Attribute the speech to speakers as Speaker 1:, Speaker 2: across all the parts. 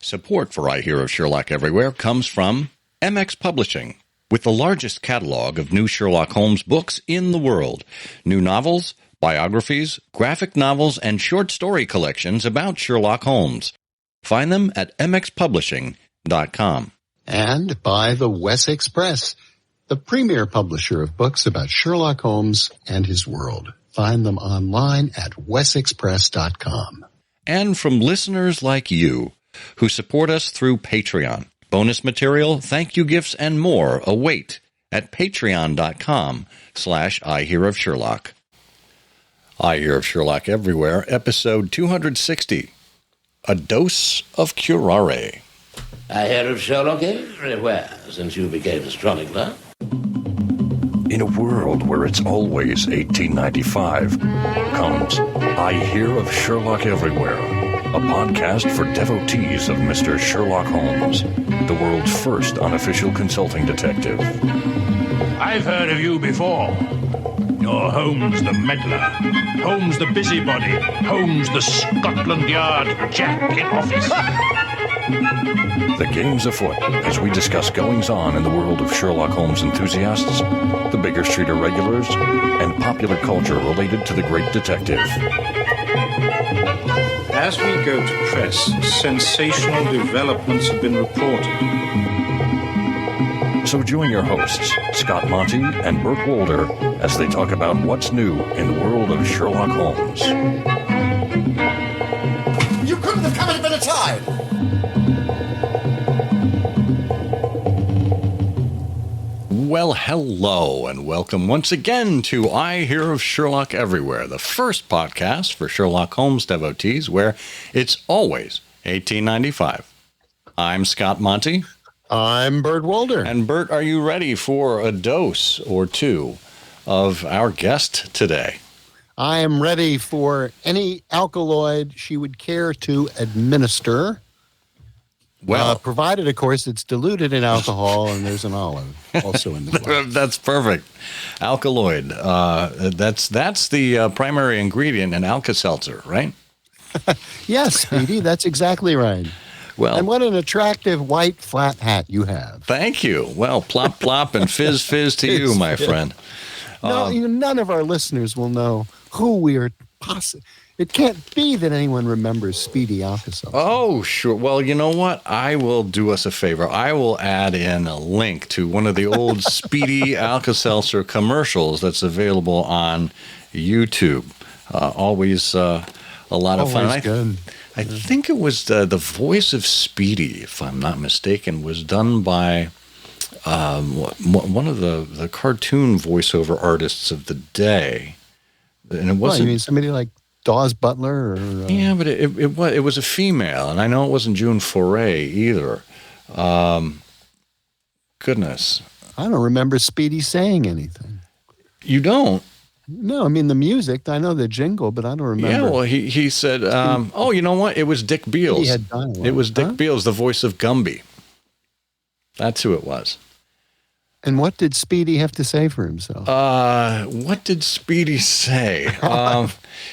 Speaker 1: Support for I Hear of Sherlock Everywhere comes from MX Publishing, with the largest catalog of new Sherlock Holmes books in the world. New novels, biographies, graphic novels, and short story collections about Sherlock Holmes. Find them at mxpublishing.com.
Speaker 2: And by the Wessex Press, the premier publisher of books about Sherlock Holmes and his world. Find them online at wessexpress.com.
Speaker 1: And from listeners like you who support us through Patreon. Bonus material, thank you gifts, and more await at patreon.com/I Hear of Sherlock. I Hear of Sherlock Everywhere, episode 260, A Dose of Curare.
Speaker 3: I hear of Sherlock everywhere since you became a chronicler.
Speaker 4: In a world where it's always 1895, comes I Hear of Sherlock Everywhere, a podcast for devotees of Mr. Sherlock Holmes, the world's first unofficial consulting detective.
Speaker 5: I've heard of you before. You're Holmes the meddler, Holmes the busybody, Holmes the Scotland Yard Jack in office.
Speaker 4: The game's afoot as we discuss goings-on in the world of Sherlock Holmes enthusiasts, the Baker Street irregulars, and popular culture related to the great detective.
Speaker 6: As we go to press, sensational developments have been reported.
Speaker 4: So join your hosts, Scott Monty and Burt Wolder, as they talk about what's new in the world of Sherlock Holmes.
Speaker 7: You couldn't have come at a better time!
Speaker 1: Well, hello, and welcome once again to I Hear of Sherlock Everywhere, the first podcast for Sherlock Holmes devotees where it's always 1895. I'm Scott Monty.
Speaker 2: I'm Burt Wolder.
Speaker 1: And Burt, are you ready for a dose or two of our guest today?
Speaker 2: I am ready for any alkaloid she would care to administer.
Speaker 1: Well,
Speaker 2: provided, of course, it's diluted in alcohol and there's an olive also in the glass.
Speaker 1: That's perfect. Alkaloid. That's the primary ingredient in Alka-Seltzer, right?
Speaker 2: Yes, Speedy, that's exactly right.
Speaker 1: Well,
Speaker 2: and what an attractive white flat hat you have.
Speaker 1: Thank you. Well, plop, plop, and fizz, fizz to you, my friend.
Speaker 2: No, none of our listeners will know who we are possibly. It can't be that anyone remembers Speedy Alka-Seltzer.
Speaker 1: Oh, sure. Well, you know what? I will do us a favor. I will add in a link to one of the old Speedy Alka-Seltzer commercials that's available on YouTube. Always a lot of fun.
Speaker 2: Good.
Speaker 1: I think it was the voice of Speedy, if I'm not mistaken, was done by one of the cartoon voiceover artists of the day. And it wasn't.
Speaker 2: You mean somebody like Dawes Butler? Or,
Speaker 1: yeah, but it was a female, and I know it wasn't June Foray either. Goodness.
Speaker 2: I don't remember Speedy saying anything.
Speaker 1: You don't?
Speaker 2: No, I mean the music. I know the jingle, but I don't remember.
Speaker 1: Yeah, well, he said, oh, you know what? It was Dick Beals.
Speaker 2: He had dialogue.
Speaker 1: It was Dick Beals, the voice of Gumby. That's who it was.
Speaker 2: And what did Speedy have to say for himself?
Speaker 1: What did Speedy say?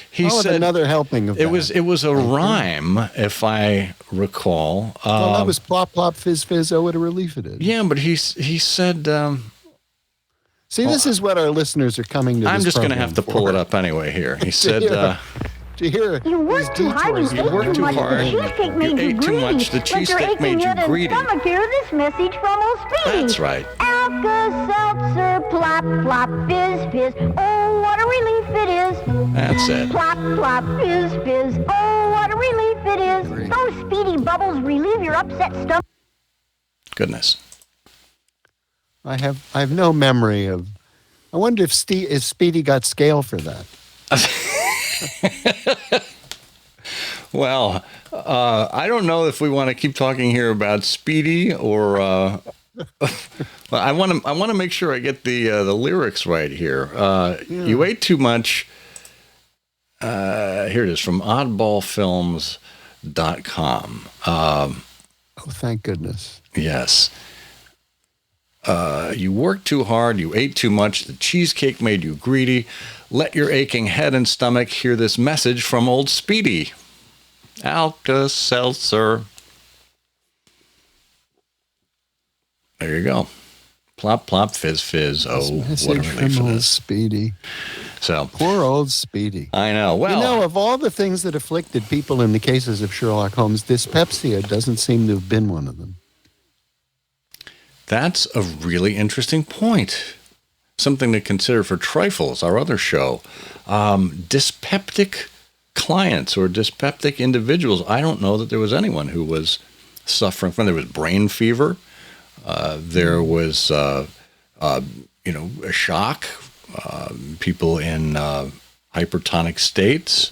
Speaker 1: He said
Speaker 2: another helping of that.
Speaker 1: It was a rhyme, if I recall.
Speaker 2: Well, that was plop, plop, fizz, fizz, oh, what a relief it is.
Speaker 1: Yeah, but he said...
Speaker 2: See, this is what our listeners are coming to.
Speaker 1: I'm just going to have to pull it up anyway here. He said...
Speaker 2: Do you hear
Speaker 8: you worked too hard,
Speaker 1: you worked too hard,
Speaker 8: the cheesecake made you
Speaker 1: ate too much, the cheesecake made you greedy.
Speaker 8: Stomach, hear this message from old Speedy.
Speaker 1: That's right.
Speaker 8: Alka-Seltzer, plop, plop, fizz, fizz, oh, what a relief it is.
Speaker 1: That's it.
Speaker 8: Plop, plop, fizz, fizz, oh, what a relief it is. Those Speedy bubbles relieve your upset stomach.
Speaker 1: Goodness.
Speaker 2: I have no memory of... I wonder if Speedy got scale for that.
Speaker 1: Well, I don't know if we want to keep talking here about Speedy or I want to make sure I get the lyrics right here. You ate too much. Here it is from oddballfilms.com. Oh,
Speaker 2: thank goodness.
Speaker 1: Yes. You worked too hard, you ate too much, the cheesecake made you greedy. Let your aching head and stomach hear this message from old Speedy. Alka-Seltzer. There you go. Plop, plop, fizz, fizz. Oh, what a relief it is.
Speaker 2: Speedy.
Speaker 1: So,
Speaker 2: poor old Speedy.
Speaker 1: I know. Well,
Speaker 2: of all the things that afflicted people in the cases of Sherlock Holmes, dyspepsia doesn't seem to have been one of them.
Speaker 1: That's a really interesting point. Something to consider for Trifles, our other show. Dyspeptic clients or dyspeptic individuals. I don't know that there was anyone who was suffering from. There was brain fever. There was, a shock. People in hypertonic states.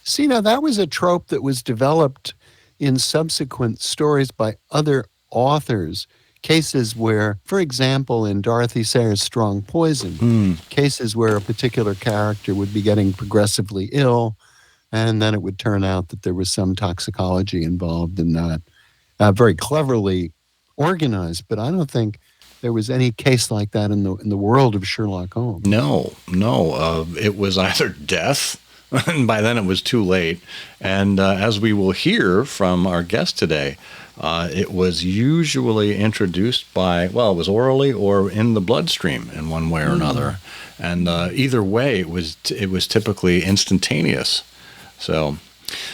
Speaker 2: See, now that was a trope that was developed in subsequent stories by other authors. Cases where, for example, in Dorothy Sayers' Strong Poison, cases where a particular character would be getting progressively ill, and then it would turn out that there was some toxicology involved in that. Very cleverly organized, but I don't think there was any case like that in the world of Sherlock Holmes.
Speaker 1: No. It was either death, and by then it was too late. And as we will hear from our guest today, it was usually introduced by, it was orally or in the bloodstream in one way or another. And either way, it was typically instantaneous. So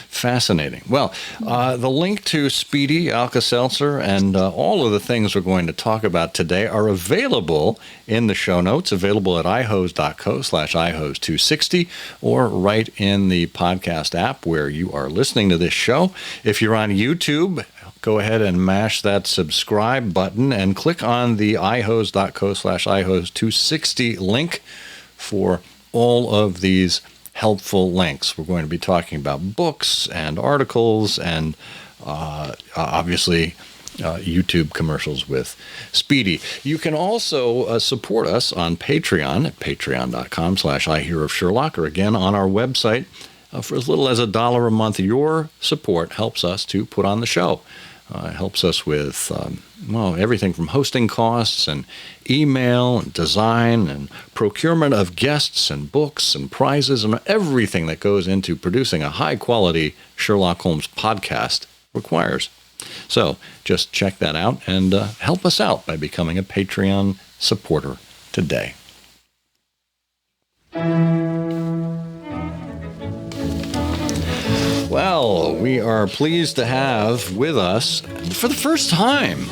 Speaker 1: fascinating. Well, the link to Speedy, Alka-Seltzer, and all of the things we're going to talk about today are available in the show notes, available at ihose.co/ihose260, or right in the podcast app where you are listening to this show. If you're on YouTube, go ahead and mash that subscribe button and click on the ihose.co/ihose260 link for all of these helpful links. We're going to be talking about books and articles and obviously YouTube commercials with Speedy. You can also support us on Patreon at patreon.com/IHearOfSherlock, or again on our website for as little as $1 a month. Your support helps us to put on the show. It helps us with, everything from hosting costs and email and design and procurement of guests and books and prizes and everything that goes into producing a high-quality Sherlock Holmes podcast requires. So just check that out and help us out by becoming a Patreon supporter today. Well, we are pleased to have with us, for the first time,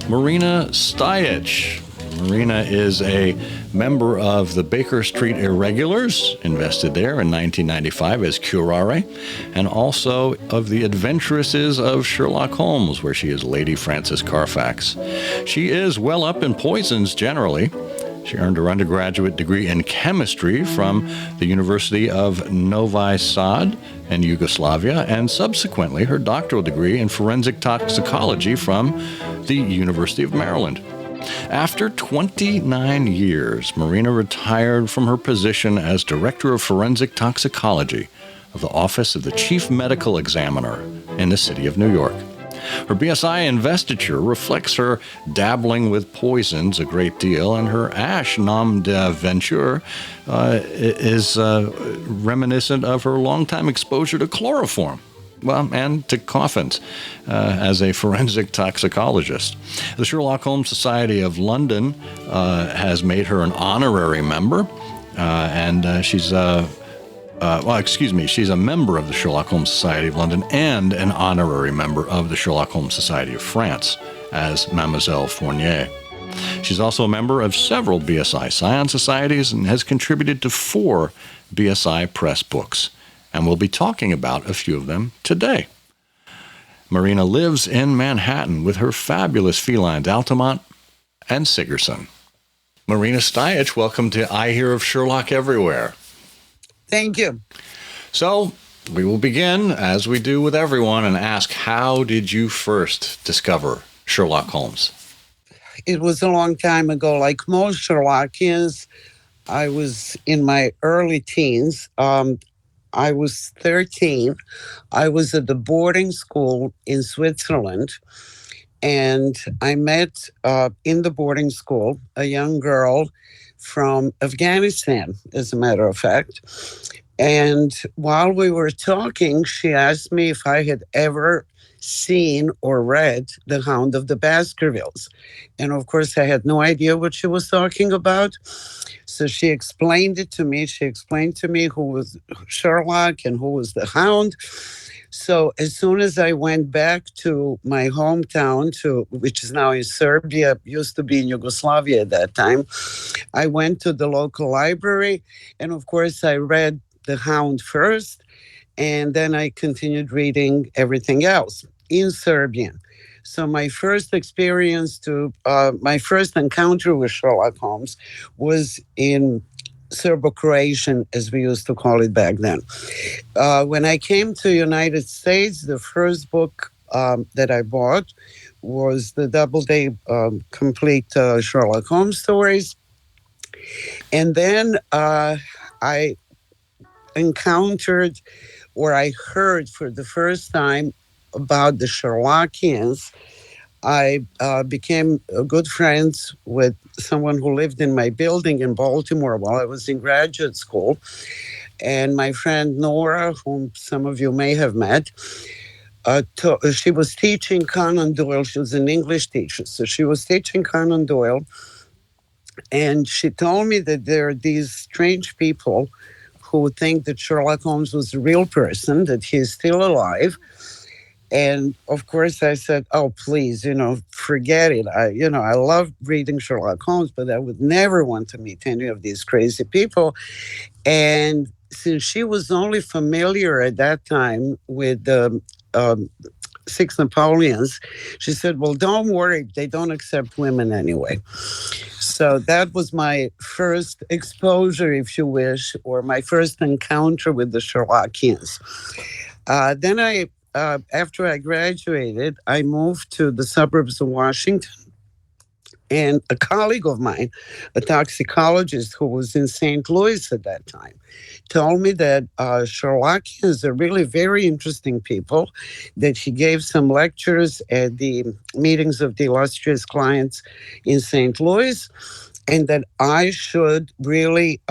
Speaker 1: Marina Stajic. Marina is a member of the Baker Street Irregulars, invested there in 1995 as Curare, and also of the Adventuresses of Sherlock Holmes, where she is Lady Frances Carfax. She is well up in poisons generally. She earned her undergraduate degree in chemistry from the University of Novi Sad in Yugoslavia, and subsequently her doctoral degree in forensic toxicology from the University of Maryland. After 29 years, Marina retired from her position as Director of Forensic Toxicology of the Office of the Chief Medical Examiner in the city of New York. Her BSI investiture reflects her dabbling with poisons a great deal, and her Ash nom d'aventure is reminiscent of her longtime exposure to chloroform. And to coffins as a forensic toxicologist. The Sherlock Holmes Society of London has made her an honorary member, and she's she's a member of the Sherlock Holmes Society of London and an honorary member of the Sherlock Holmes Society of France as Mademoiselle Fournier. She's also a member of several BSI Science Societies and has contributed to 4 BSI Press books, and we'll be talking about a few of them today. Marina lives in Manhattan with her fabulous felines Altamont and Sigerson. Marina Stajic, welcome to I Hear of Sherlock Everywhere.
Speaker 9: Thank you.
Speaker 1: So, we will begin, as we do with everyone, and ask, how did you first discover Sherlock Holmes?
Speaker 9: It was a long time ago. Like most Sherlockians, I was in my early teens. I was 13. I was at the boarding school in Switzerland, and I met in the boarding school a young girl from Afghanistan, as a matter of fact. And while we were talking, she asked me if I had ever seen or read The Hound of the Baskervilles. And of course, I had no idea what she was talking about. So she explained it to me. She explained to me who was Sherlock and who was the Hound. So as soon as I went back to my hometown, which is now in Serbia, used to be in Yugoslavia at that time, I went to the local library. And of course, I read The Hound first. And then I continued reading everything else in Serbian. So my first my first encounter with Sherlock Holmes was in Serbo-Croatian, as we used to call it back then. When I came to the United States, the first book that I bought was the Doubleday complete Sherlock Holmes stories. And then I encountered, or I heard for the first time about the Sherlockians. I became good friends with someone who lived in my building in Baltimore while I was in graduate school. And my friend Nora, whom some of you may have met, she was teaching Conan Doyle. She was an English teacher. So she was teaching Conan Doyle. And she told me that there are these strange people who think that Sherlock Holmes was a real person, that he is still alive. And of course, I said, "Oh, please, forget it. I love reading Sherlock Holmes, but I would never want to meet any of these crazy people." And since she was only familiar at that time with the 6 Napoleons, she said, "Well, don't worry. They don't accept women anyway." So that was my first exposure, if you wish, or my first encounter with the Sherlockians. Then after I graduated, I moved to the suburbs of Washington. And a colleague of mine, a toxicologist who was in St. Louis at that time, told me that Sherlockians are really very interesting people, that he gave some lectures at the meetings of the illustrious clients in St. Louis, and that I should really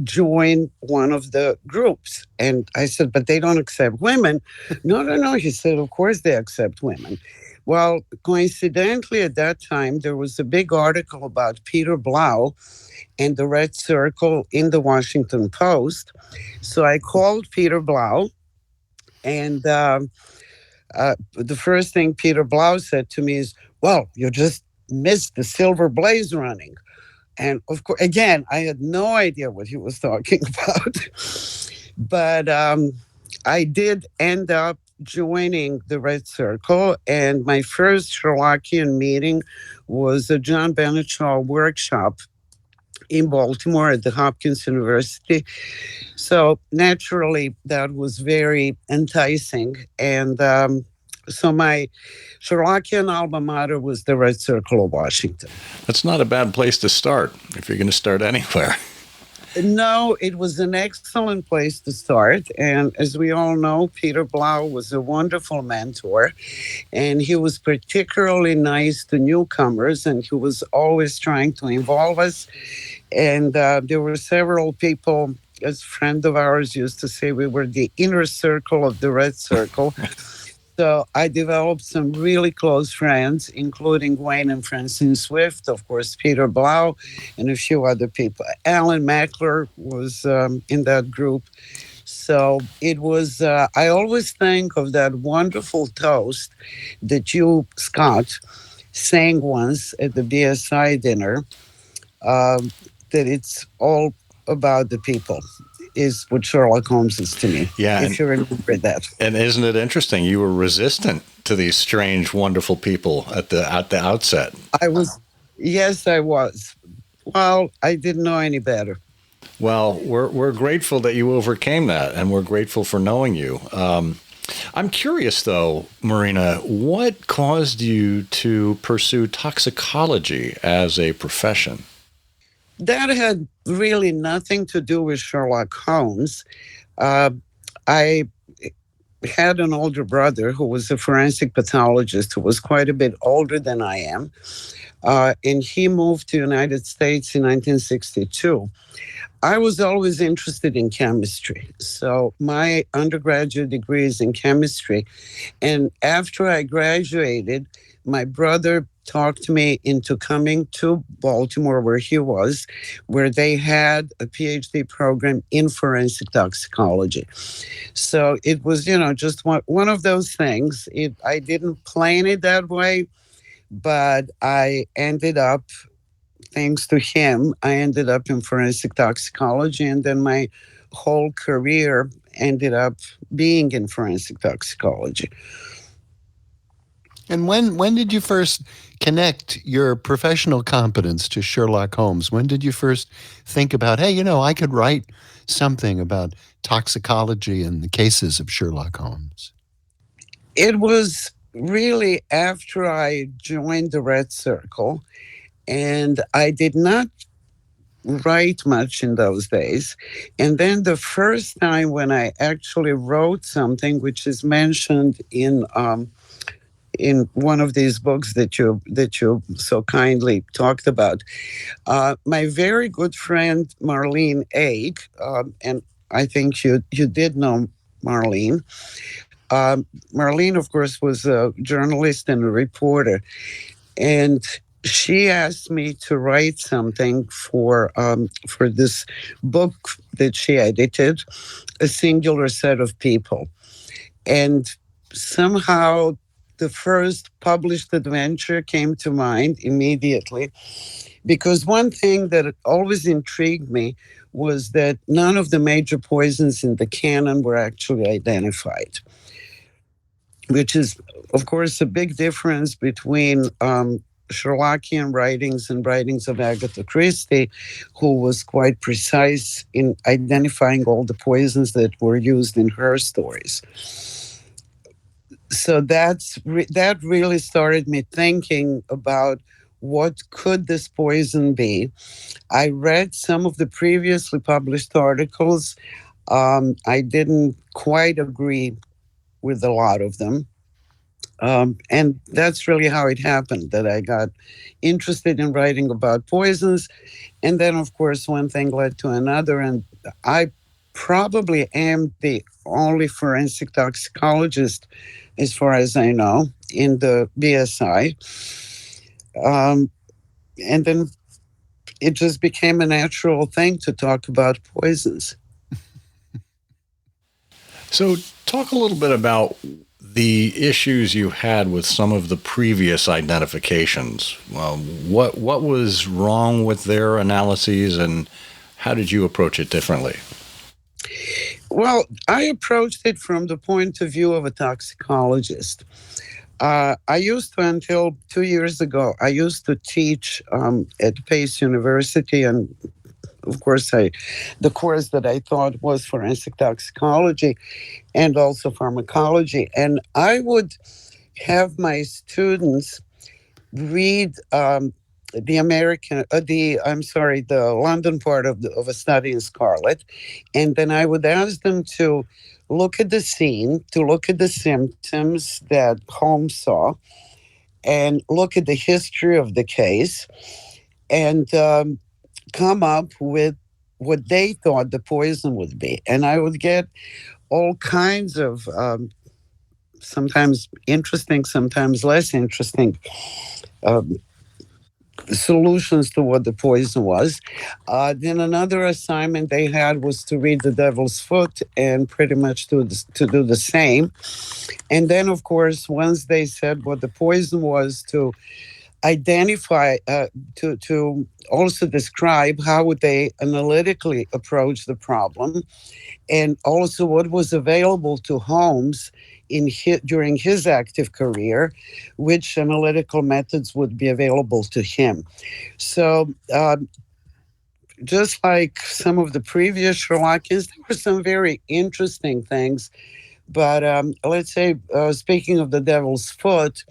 Speaker 9: join one of the groups. And I said, "But they don't accept women." No. He said, "Of course they accept women." Well, coincidentally, at that time, there was a big article about Peter Blau and the Red Circle in the Washington Post. So I called Peter Blau, and the first thing Peter Blau said to me is, "Well, you just missed the Silver Blaze running." And of course, again, I had no idea what he was talking about. But I did end up joining the Red Circle, and my first Sherlockian meeting was a John Bennett Shaw workshop in Baltimore at the Hopkins University. So naturally, that was very enticing. And so my Sherlockian alma mater was the Red Circle of Washington.
Speaker 1: That's not a bad place to start if you're going to start anywhere.
Speaker 9: No, it was an excellent place to start. And as we all know, Peter Blau was a wonderful mentor. And he was particularly nice to newcomers. And he was always trying to involve us. And there were several people, as a friend of ours used to say, we were the inner circle of the Red Circle. So I developed some really close friends, including Wayne and Francine Swift, of course, Peter Blau, and a few other people. Alan Mackler was in that group. So it was, I always think of that wonderful toast that you, Scott, sang once at the BSI dinner, that it's all about the people. Is what Sherlock Holmes is to me.
Speaker 1: Yeah,
Speaker 9: if you remember that.
Speaker 1: And isn't it interesting? You were resistant to these strange, wonderful people at the outset.
Speaker 9: I was. Yes, I was. Well, I didn't know any better.
Speaker 1: Well, we're grateful that you overcame that, and we're grateful for knowing you. I'm curious, though, Marina, what caused you to pursue toxicology as a profession?
Speaker 9: That had really nothing to do with Sherlock Holmes. I had an older brother who was a forensic pathologist who was quite a bit older than I am. And he moved to the United States in 1962. I was always interested in chemistry. So my undergraduate degree is in chemistry. And after I graduated, my brother talked me into coming to Baltimore, where he was, where they had a PhD program in forensic toxicology. So it was, just one of those things. I didn't plan it that way, but I ended up, thanks to him, I ended up in forensic toxicology, and then my whole career ended up being in forensic toxicology.
Speaker 2: And when did you first connect your professional competence to Sherlock Holmes? When did you first think about, hey, I could write something about toxicology and the cases of Sherlock Holmes?
Speaker 9: It was really after I joined the Red Circle, and I did not write much in those days. And then the first time when I actually wrote something, which is mentioned in one of these books that you so kindly talked about, my very good friend Marlene Aig, and I think you did know Marlene. Marlene, of course, was a journalist and a reporter, and she asked me to write something for this book that she edited, A Singular Set of People. And somehow the first published adventure came to mind immediately, because one thing that always intrigued me was that none of the major poisons in the canon were actually identified, which is, of course, a big difference between Sherlockian writings and writings of Agatha Christie, who was quite precise in identifying all the poisons that were used in her stories. So that really started me thinking about what could this poison be. I read some of the previously published articles. I didn't quite agree with a lot of them. And that's really how it happened, that I got interested in writing about poisons. And then, of course, one thing led to another. And I probably am the only forensic toxicologist, as far as I know, in the BSI. And then it just became a natural thing to talk about poisons.
Speaker 1: So talk a little bit about the issues you had with some of the previous identifications. What was wrong with their analyses, and how did you approach it differently?
Speaker 9: Well, I approached it from the point of view of a toxicologist. I used to, until 2 years ago, I used to teach at Pace University, and of course, the course that I thought was forensic toxicology and also pharmacology. And I would have my students read the London part of A Study in Scarlet. And then I would ask them to look at the scene, to look at the symptoms that Holmes saw, and look at the history of the case, and come up with what they thought the poison would be. And I would get all kinds of sometimes interesting, sometimes less interesting solutions to what the poison was. Then another assignment they had was to read The Devil's Foot and pretty much to do the same. And then, of course, once they said what the poison was, to identify, to also describe how would they analytically approach the problem, and also what was available to Holmes during his active career, which analytical methods would be available to him. So just like some of the previous Sherlockians, there were some very interesting things. But let's say, speaking of The Devil's Foot,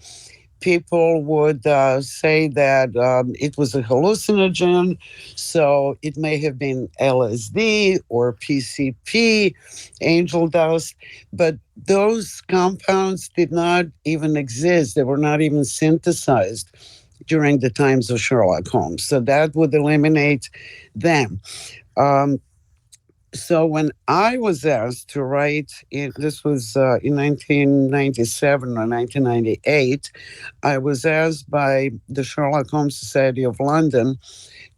Speaker 9: people would say that it was a hallucinogen, so it may have been LSD or PCP, angel dust, but those compounds did not even exist. They were not even synthesized during the times of Sherlock Holmes. So that would eliminate them. So when I was asked to write, this was in 1997 or 1998, I was asked by the Sherlock Holmes Society of London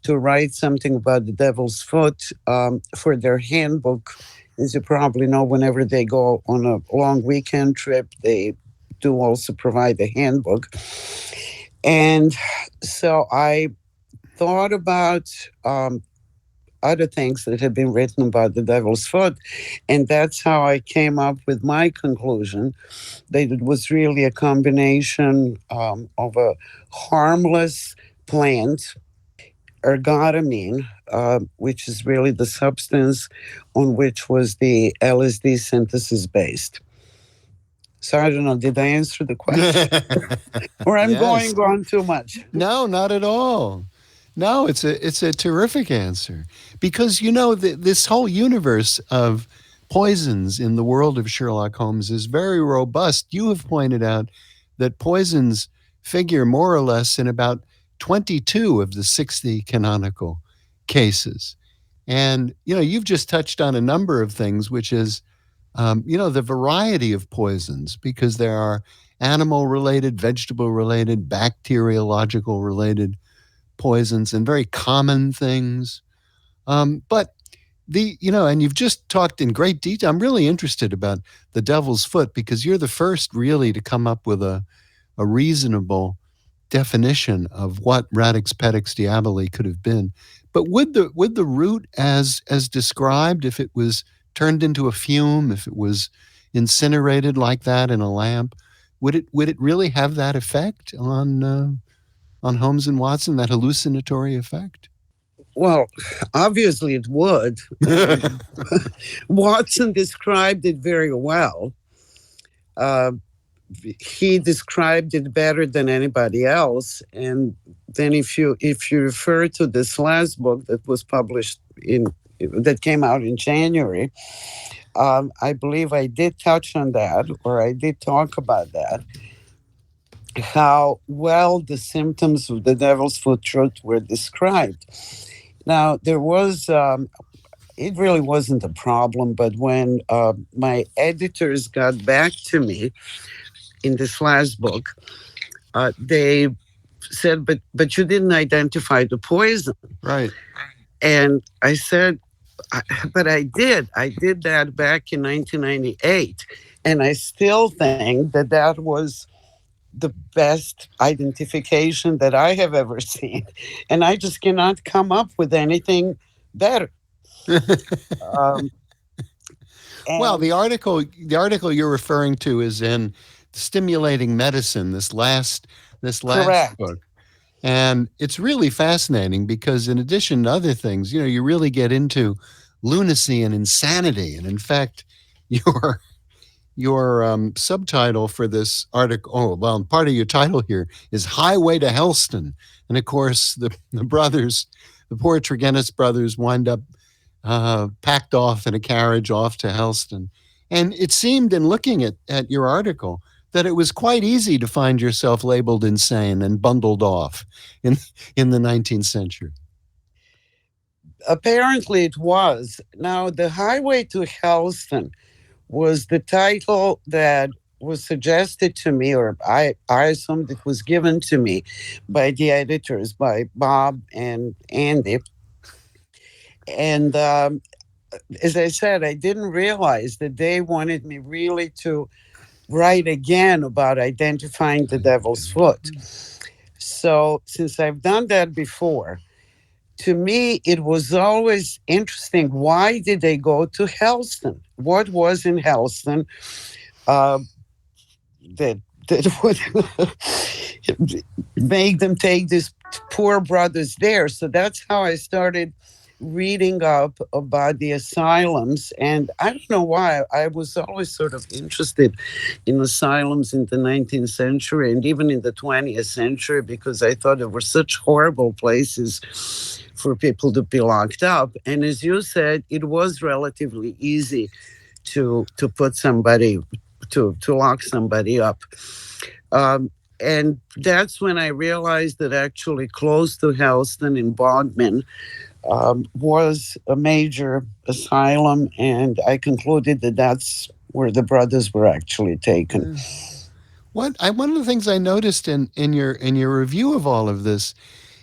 Speaker 9: to write something about the Devil's Foot for their handbook. As you probably know, whenever they go on a long weekend trip, they do also provide a handbook. And so I thought about other things that had been written about the Devil's Foot. And that's how I came up with my conclusion that it was really a combination of a harmless plant, ergotamine, which is really the substance on which was the LSD synthesis based. So I don't know, did I answer the question? Or I'm going on too much?
Speaker 2: No, not at all. No, it's a terrific answer. Because, this whole universe of poisons in the world of Sherlock Holmes is very robust. You have pointed out that poisons figure more or less in about 22 of the 60 canonical cases. And, you've just touched on a number of things, which is, the variety of poisons, because there are animal-related, vegetable-related, bacteriological-related poisons and very common things. But and you've just talked in great detail. I'm really interested about the Devil's Foot because you're the first really to come up with a reasonable definition of what Radix pedix diaboli could have been. But would the root as described, if it was turned into a fume, if it was incinerated like that in a lamp, would it really have that effect on Holmes and Watson, that hallucinatory effect?
Speaker 9: Well, obviously it would. Watson described it very well. He described it better than anybody else. And then if you refer to this last book that was published that came out in January, I believe I did touch on that, or I did talk about that, how well the symptoms of the Devil's Foot were described. Now, there was, it really wasn't a problem, but when my editors got back to me in this last book, they said, but you didn't identify the poison.
Speaker 2: Right.
Speaker 9: And I said, but I did. I did that back in 1998. And I still think that was the best identification that I have ever seen. And I just cannot come up with anything better.
Speaker 2: Well, the article you're referring to is in Stimulating Medicine, this last
Speaker 9: Correct.
Speaker 2: book. And it's really fascinating because in addition to other things, you really get into lunacy and insanity. And in fact, your subtitle for this article, part of your title here is Highway to Helston. And of course, the brothers, the poor Tregennis brothers, wind up packed off in a carriage off to Helston. And it seemed in looking at your article that it was quite easy to find yourself labeled insane and bundled off in the 19th century.
Speaker 9: Apparently it was. Now, The Highway to Helston was the title that was suggested to me, or I assumed it was given to me by the editors, by Bob and Andy. And as I said, I didn't realize that they wanted me really to write again about identifying the Devil's Foot. So since I've done that before, to me, it was always interesting. Why did they go to Helston? What was in Helston that would make them take these poor brothers there? So that's how I started reading up about the asylums. And I don't know why, I was always sort of interested in asylums in the 19th century and even in the 20th century, because I thought they were such horrible places for people to be locked up. And as you said, it was relatively easy to put somebody, to lock somebody up. And that's when I realized that actually close to Houston in Bodmin was a major asylum, and I concluded that that's where the brothers were actually taken.
Speaker 2: One of the things I noticed in your review of all of this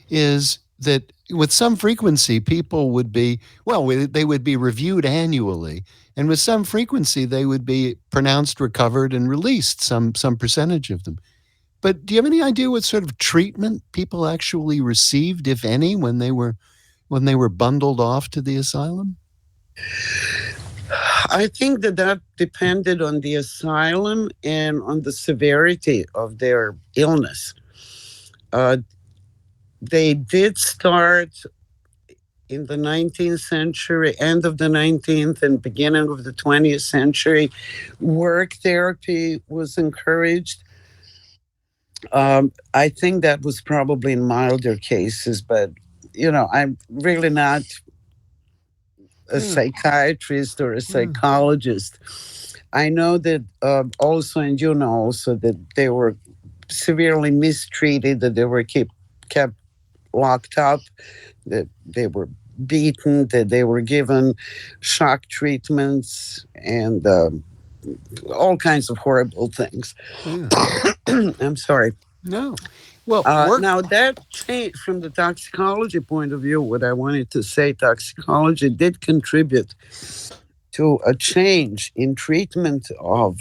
Speaker 2: is that with some frequency, people would be, they would be reviewed annually, and with some frequency, they would be pronounced recovered and released, some percentage of them. But do you have any idea what sort of treatment people actually received, if any, when they were bundled off to the asylum?
Speaker 9: I think that depended on the asylum and on the severity of their illness. They did start in the 19th century, end of the 19th and beginning of the 20th century. Work therapy was encouraged. I think that was probably in milder cases, but, I'm really not a psychiatrist or a psychologist. I know that also, and also that they were severely mistreated, that they were kept locked up, that they were beaten, that they were given shock treatments, and all kinds of horrible things. I'm sorry.
Speaker 2: No. Well,
Speaker 9: now that changed from the toxicology point of view. What I wanted to say, toxicology did contribute to a change in treatment of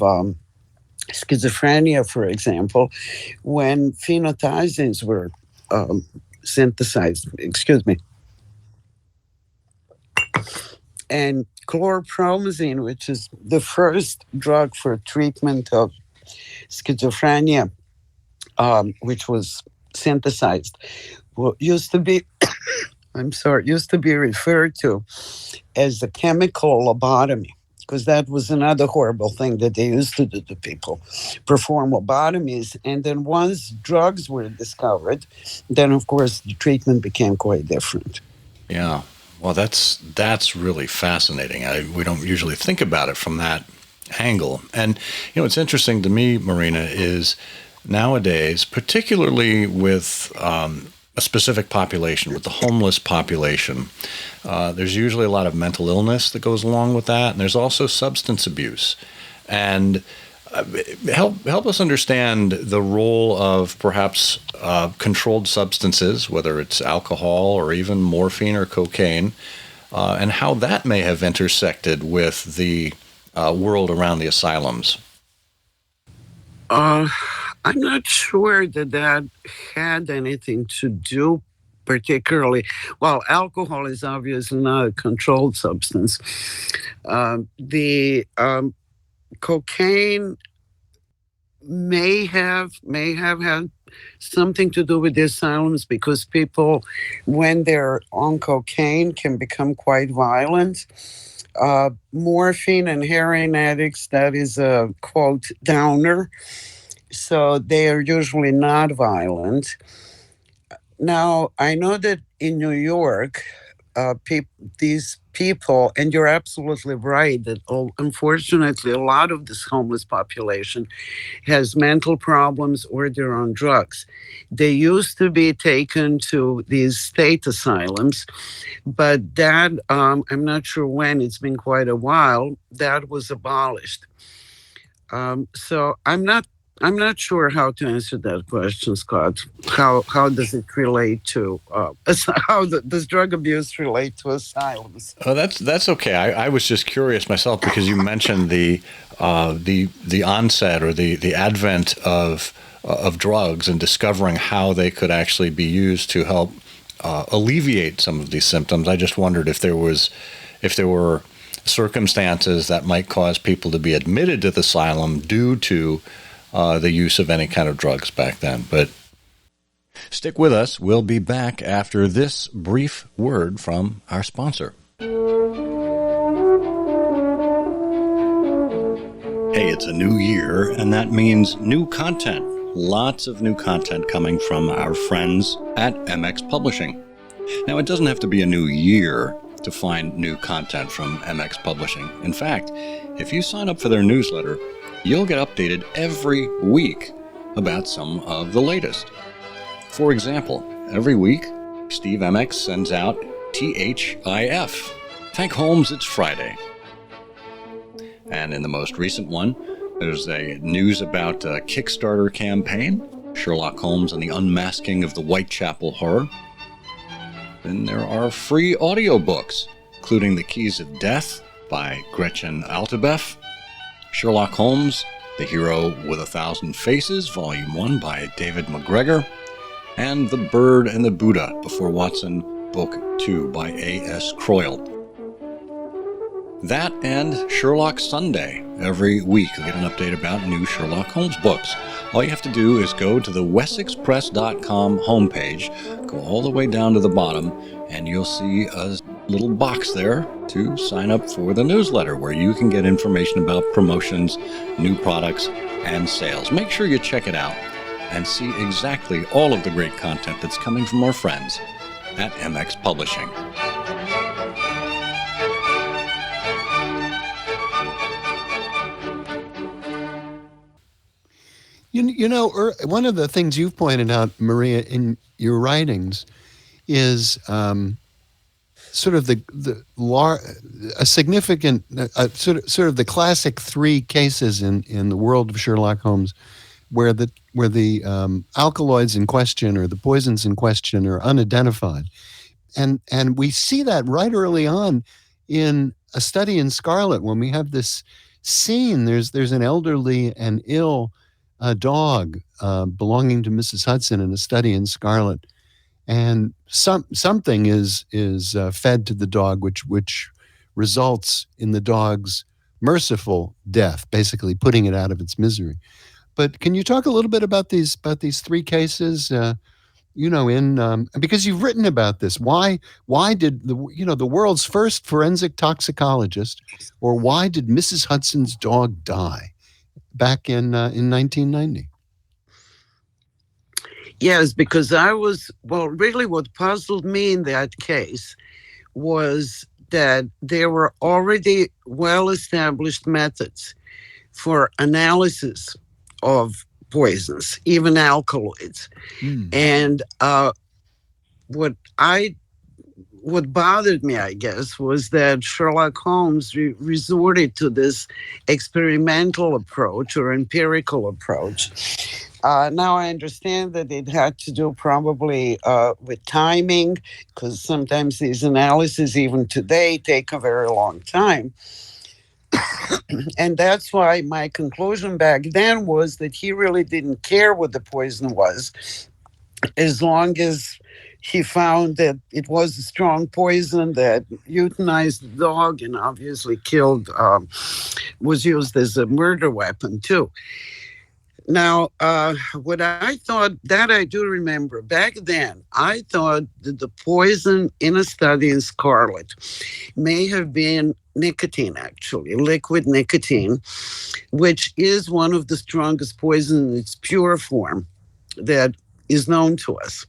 Speaker 9: schizophrenia, for example, when phenothiazines were synthesized. And chlorpromazine, which is the first drug for treatment of schizophrenia, which was synthesized, used to be referred to as the chemical lobotomy, because that was another horrible thing that they used to do to people, perform lobotomies. And then once drugs were discovered, then of course the treatment became quite different.
Speaker 1: Yeah. Well, that's really fascinating. We don't usually think about it from that angle. And, what's interesting to me, Marina, is nowadays, particularly with a specific population, with the homeless population, there's usually a lot of mental illness that goes along with that, and there's also substance abuse. And help us understand the role of perhaps controlled substances, whether it's alcohol or even morphine or cocaine, and how that may have intersected with the world around the asylums.
Speaker 9: I'm not sure that had anything to do particularly. Well, alcohol is obviously not a controlled substance. The cocaine may have had something to do with the asylums, because people, when they're on cocaine, can become quite violent. Morphine and heroin addicts, that is a, quote, downer. So they are usually not violent. Now, I know that in New York, these people, and you're absolutely right, that unfortunately a lot of this homeless population has mental problems or they're on drugs. They used to be taken to these state asylums, but that, I'm not sure when, it's been quite a while, that was abolished. So I'm not sure how to answer that question, Scott. How does it relate to does drug abuse relate to asylums?
Speaker 1: Oh, that's okay. I was just curious myself, because you mentioned the onset or the advent of drugs and discovering how they could actually be used to help alleviate some of these symptoms. I just wondered if there were circumstances that might cause people to be admitted to the asylum due to the use of any kind of drugs back then. But stick with us. We'll be back after this brief word from our sponsor. Hey, it's a new year, and that means new content. Lots of new content coming from our friends at MX Publishing. Now, it doesn't have to be a new year to find new content from MX Publishing. In fact, if you sign up for their newsletter, you'll get updated every week about some of the latest. For example, every week, Steve MX sends out THIF. Thank Holmes It's Friday. And in the most recent one, there's a news about a Kickstarter campaign, Sherlock Holmes and the Unmasking of the Whitechapel Horror. Then there are free audiobooks, including The Keys of Death by Gretchen Altebeff, Sherlock Holmes, The Hero with 1,000 Faces, Volume 1 by David McGregor, and The Bird and the Buddha Before Watson, Book 2 by A.S. Croyle. That and Sherlock Sunday. Every week you'll get an update about new Sherlock Holmes books. All you have to do is go to the wessexpress.com homepage, go all the way down to the bottom, and you'll see a little box there to sign up for the newsletter where you can get information about promotions, new products, and sales. Make sure you check it out and see exactly all of the great content that's coming from our friends at MX Publishing.
Speaker 2: You know, one of the things you've pointed out, Maria, in your writings is sort of a significant, sort of the classic three cases in the world of Sherlock Holmes where the alkaloids in question or the poisons in question are unidentified. And we see that right early on in A Study in Scarlet when we have this scene. There's an elderly and ill dog belonging to Mrs. Hudson in A Study in Scarlet, and something is fed to the dog, which results in the dog's merciful death, basically putting it out of its misery. But can you talk a little bit about these three cases? Because you've written about this. Why did the world's first forensic toxicologist, or why did Mrs. Hudson's dog die back in 1990?
Speaker 9: Yes, because really what puzzled me in that case was that there were already well-established methods for analysis of poisons, even alkaloids. And what bothered me, I guess, was that Sherlock Holmes resorted to this experimental approach or empirical approach. Now I understand that it had to do probably with timing, because sometimes these analyses, even today, take a very long time. And that's why my conclusion back then was that he really didn't care what the poison was, as long as he found that it was a strong poison that euthanized the dog and obviously killed, was used as a murder weapon too. Now, what I thought, that I do remember, back then, I thought that the poison in A Study in Scarlet may have been nicotine, actually, liquid nicotine, which is one of the strongest poisons in its pure form that is known to us.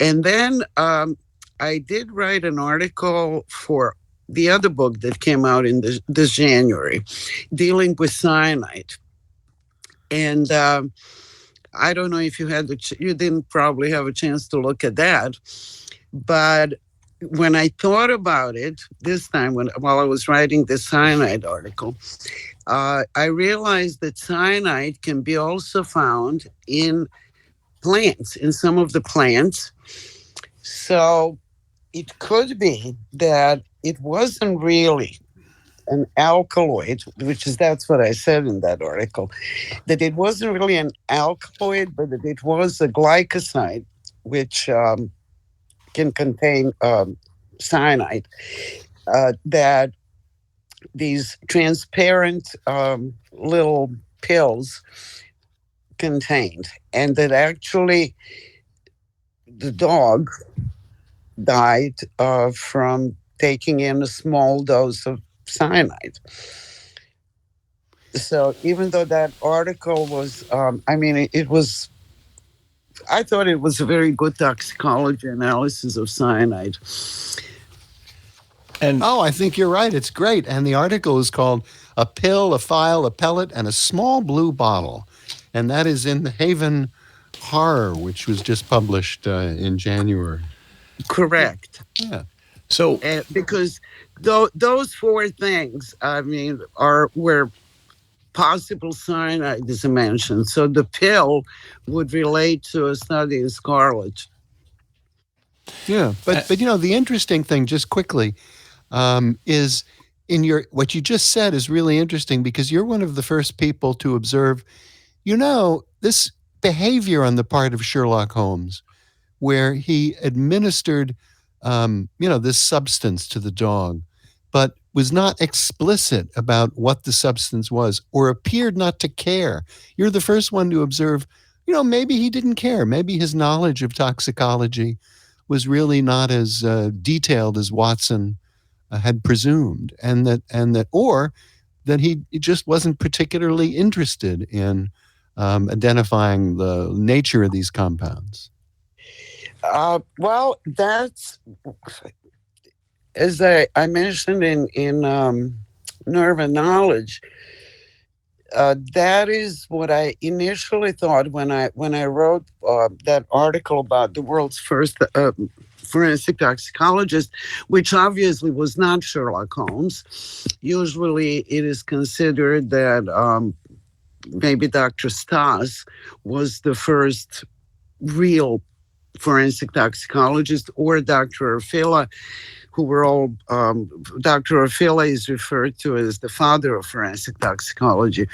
Speaker 9: And then I did write an article for the other book that came out in this January, dealing with cyanide. And I don't know if you had you didn't probably have a chance to look at that, but when I thought about it this time, while I was writing the cyanide article, I realized that cyanide can be also found in plants, in some of the plants. So it could be that it wasn't really an alkaloid, that's what I said in that article, that it wasn't really an alkaloid, but that it was a glycoside, which can contain cyanide, that these transparent little pills contained, and that actually the dog died from taking in a small dose of cyanide. So even though that article was, I thought it was a very good toxicology analysis of cyanide.
Speaker 2: And I think you're right. It's great. And the article is called A Pill, a Phial, a Pellet, and a Small Blue Bottle. and that is in the Haven Horror, which was just published in January.
Speaker 9: Correct.
Speaker 2: Yeah.
Speaker 1: So,
Speaker 9: Because those four things, I mean, were possible cyanide, as I mentioned. So the pill would relate to a study in scarlet.
Speaker 2: Yeah, but the interesting thing, just quickly, is what you just said is really interesting because you're one of the first people to observe, this behavior on the part of Sherlock Holmes, where he administered, this substance to the dog, but was not explicit about what the substance was or appeared not to care. You're the first one to observe, maybe he didn't care. Maybe his knowledge of toxicology was really not as detailed as Watson had presumed, or that he just wasn't particularly interested in identifying the nature of these compounds.
Speaker 9: Well, that's, as I mentioned in Nerve and Knowledge, that is what I initially thought when I wrote that article about the world's first forensic toxicologist, which obviously was not Sherlock Holmes. Usually it is considered that maybe Dr. Stas was the first real forensic toxicologist, or Dr. Orfila, who were all, Dr. Orfila is referred to as the father of forensic toxicology.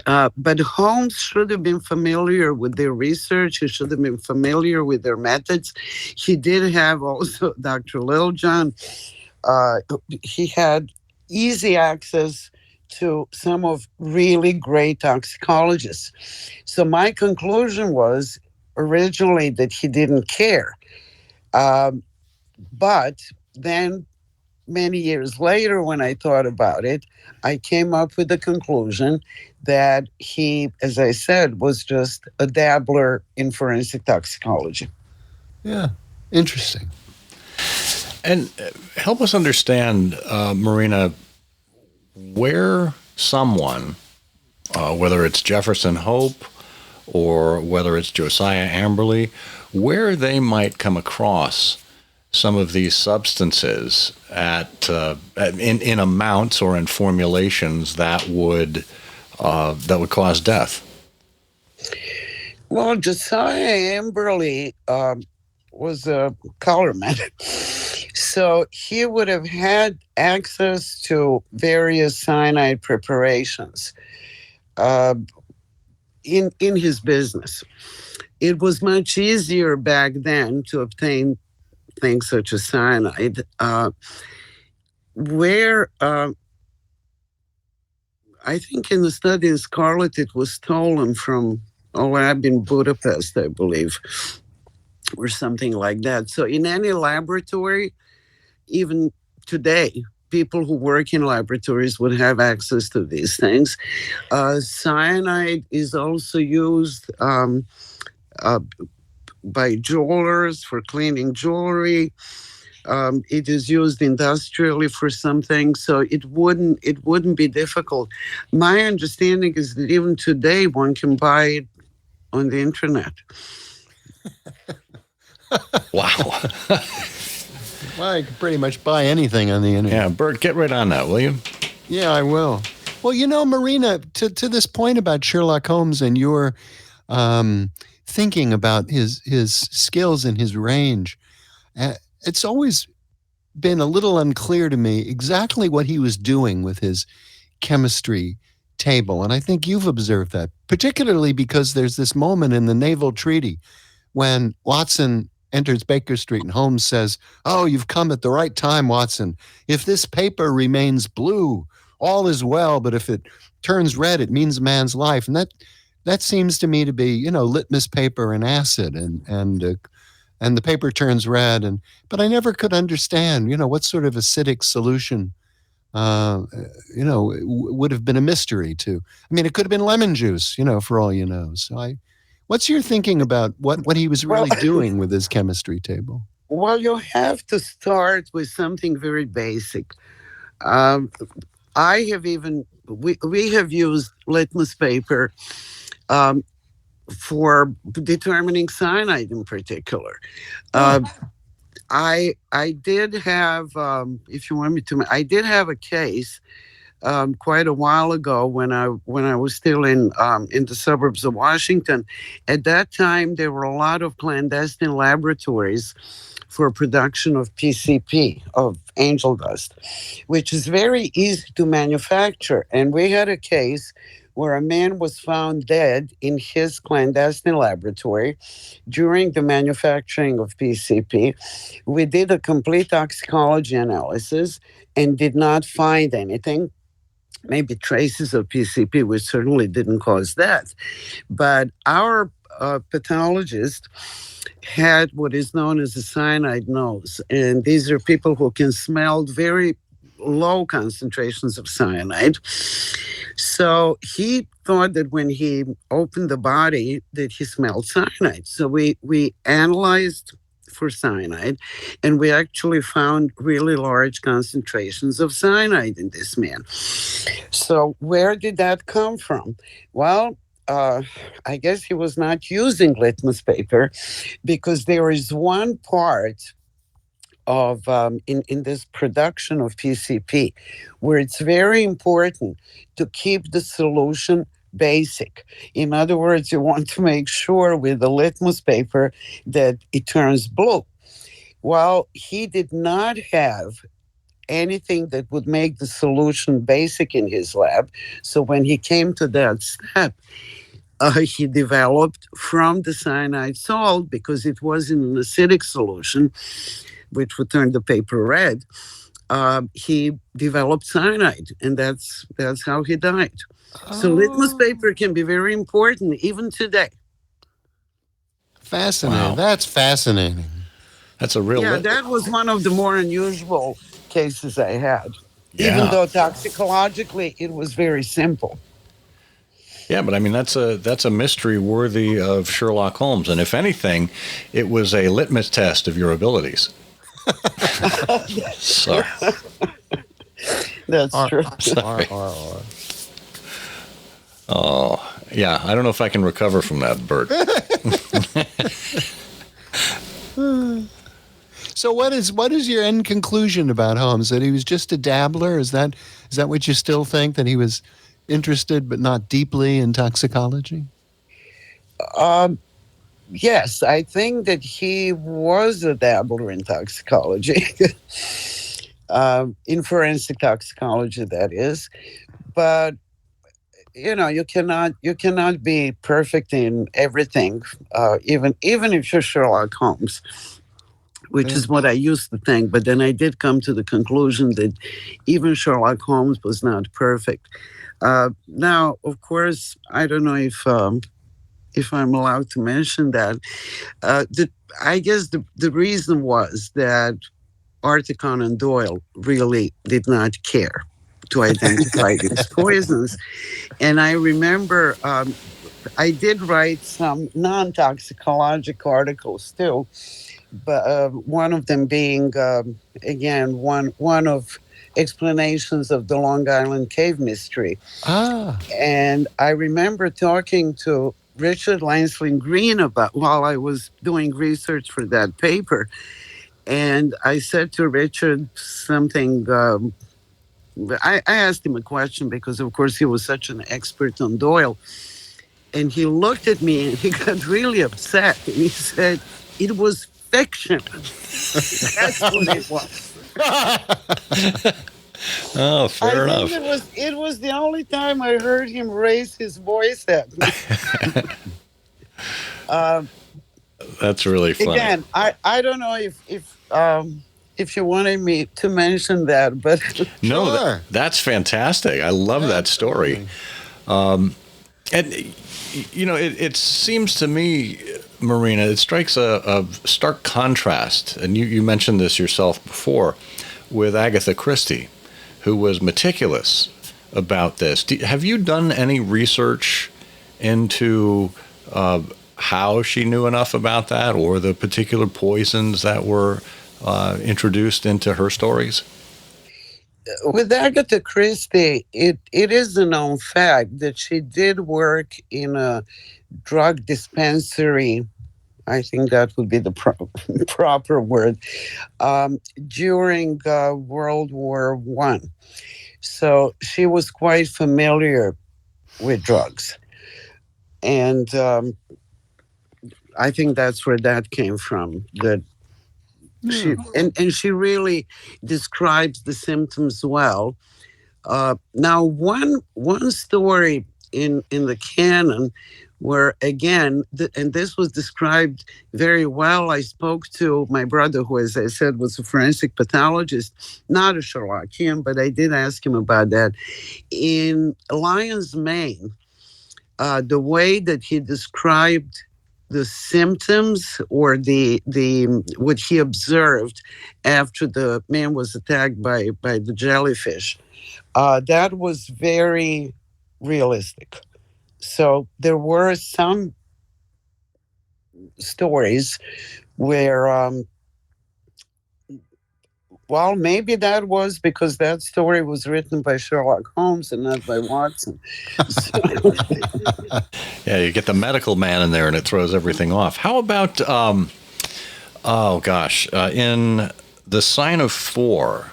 Speaker 9: But Holmes should have been familiar with their research. He should have been familiar with their methods. He did have also Dr. Littlejohn. He had easy access to some of really great toxicologists. So my conclusion was originally that he didn't care. But then many years later, when I thought about it, I came up with the conclusion that he, as I said, was just a dabbler in forensic toxicology.
Speaker 2: Yeah, interesting.
Speaker 1: And help us understand, Marina, where someone, whether it's Jefferson Hope or whether it's Josiah Amberley, where they might come across some of these substances in amounts or in formulations that would cause death.
Speaker 9: Well, Josiah Amberley was a colorman, so he would have had access to various cyanide preparations in his business. It was much easier back then to obtain things such as cyanide, where I think in the study in scarlet it was stolen from a lab in Budapest, I believe, or something like that. So in any laboratory, even today, people who work in laboratories would have access to these things. Cyanide is also used by jewelers for cleaning jewelry. It is used industrially for some things, so it wouldn't be difficult. My understanding is that even today one can buy it on the internet.
Speaker 1: Wow.
Speaker 2: Well, I could pretty much buy anything on the internet.
Speaker 1: Yeah, Bert, get right on that, will you?
Speaker 2: Yeah, I will. Well, Marina, to this point about Sherlock Holmes and your thinking about his skills and his range, it's always been a little unclear to me exactly what he was doing with his chemistry table. And I think you've observed that, particularly because there's this moment in the Naval Treaty when Watson enters Baker Street and Holmes says, "Oh, you've come at the right time, Watson. If this paper remains blue, all is well, but if it turns red, it means a man's life." And that seems to me to be, litmus paper and acid, and the paper turns red. But I never could understand, what sort of acidic solution, would have been a mystery to. I mean, it could have been lemon juice, for all you know. So what's your thinking about what he was really doing with his chemistry table?
Speaker 9: Well, you have to start with something very basic. We have used litmus paper for determining cyanide in particular. I did have, if you want me to, I did have a case quite a while ago when I was still in the suburbs of Washington. At that time, there were a lot of clandestine laboratories for production of PCP, of angel dust, which is very easy to manufacture. And we had a case where a man was found dead in his clandestine laboratory during the manufacturing of PCP. We did a complete toxicology analysis and did not find anything. Maybe traces of PCP, which certainly didn't cause death. But our pathologist had what is known as a cyanide nose. And these are people who can smell very low concentrations of cyanide. So he thought that when he opened the body that he smelled cyanide. So we analyzed for cyanide, and we actually found really large concentrations of cyanide in this man. So where did that come from? Well, I guess he was not using litmus paper, because there is one part of in this production of PCP where it's very important to keep the solution basic. In other words, you want to make sure with the litmus paper that it turns blue. Well, he did not have anything that would make the solution basic in his lab. So when he came to that step, he developed from the cyanide salt, because it was in an acidic solution, which would turn the paper red, he developed cyanide, and that's how he died. So litmus paper can be very important even today.
Speaker 2: Fascinating.
Speaker 1: Wow.
Speaker 2: That's fascinating.
Speaker 1: That's a real...
Speaker 9: that was one of the more unusual cases I had.
Speaker 1: Yeah.
Speaker 9: Even though toxicologically it was very simple.
Speaker 1: Yeah, but I mean, that's a mystery worthy of Sherlock Holmes. And if anything, it was a litmus test of your abilities. So.
Speaker 9: That's true.
Speaker 1: Sorry. Oh, yeah. I don't know if I can recover from that, Bert.
Speaker 2: So what is your end conclusion about Holmes? That he was just a dabbler? Is that what you still think, that he was interested but not deeply in toxicology?
Speaker 9: Yes, I think that he was a dabbler in toxicology, in forensic toxicology, that is. But you cannot be perfect in everything, even if you're Sherlock Holmes, which is what I used to think. But then I did come to the conclusion that even Sherlock Holmes was not perfect. Now, of course, I don't know if I'm allowed to mention that. I guess the reason was that Arthur Conan Doyle really did not care to identify these poisons. And I remember I did write some non-toxicologic articles too, but one of them being, again, one of explanations of the Long Island cave mystery. And I remember talking to Richard Lansling Green while I was doing research for that paper. And I said to Richard something, I asked him a question because, of course, he was such an expert on Doyle. And he looked at me and he got really upset. And he said, it was fiction. That's what it was.
Speaker 1: Oh, fair enough.
Speaker 9: It was the only time I heard him raise his voice at me.
Speaker 1: That's really funny.
Speaker 9: Again, I don't know if you wanted me to mention that, but
Speaker 1: no,
Speaker 2: Sure.
Speaker 1: That's fantastic. I love that story. And it seems to me, Marina, it strikes a stark contrast, and you mentioned this yourself before, with Agatha Christie, who was meticulous about this. Have you done any research into how she knew enough about that, or the particular poisons that were introduced into her stories?
Speaker 9: With Agatha Christie, it is a known fact that she did work in a drug dispensary. I think that would be the proper word, during World War One. So she was quite familiar with drugs. And I think that's where that came from. That and she really describes the symptoms well. Now, one story in the canon where, again, and this was described very well. I spoke to my brother, who, as I said, was a forensic pathologist, not a Sherlockian, but I did ask him about that. In Lion's Mane, the way that he described the symptoms or the what he observed after the man was attacked by the jellyfish, that was very realistic. So there were some stories where, well, maybe that was because that story was written by Sherlock Holmes and not by Watson.
Speaker 1: Yeah, you get the medical man in there and it throws everything off. How about, in The Sign of Four,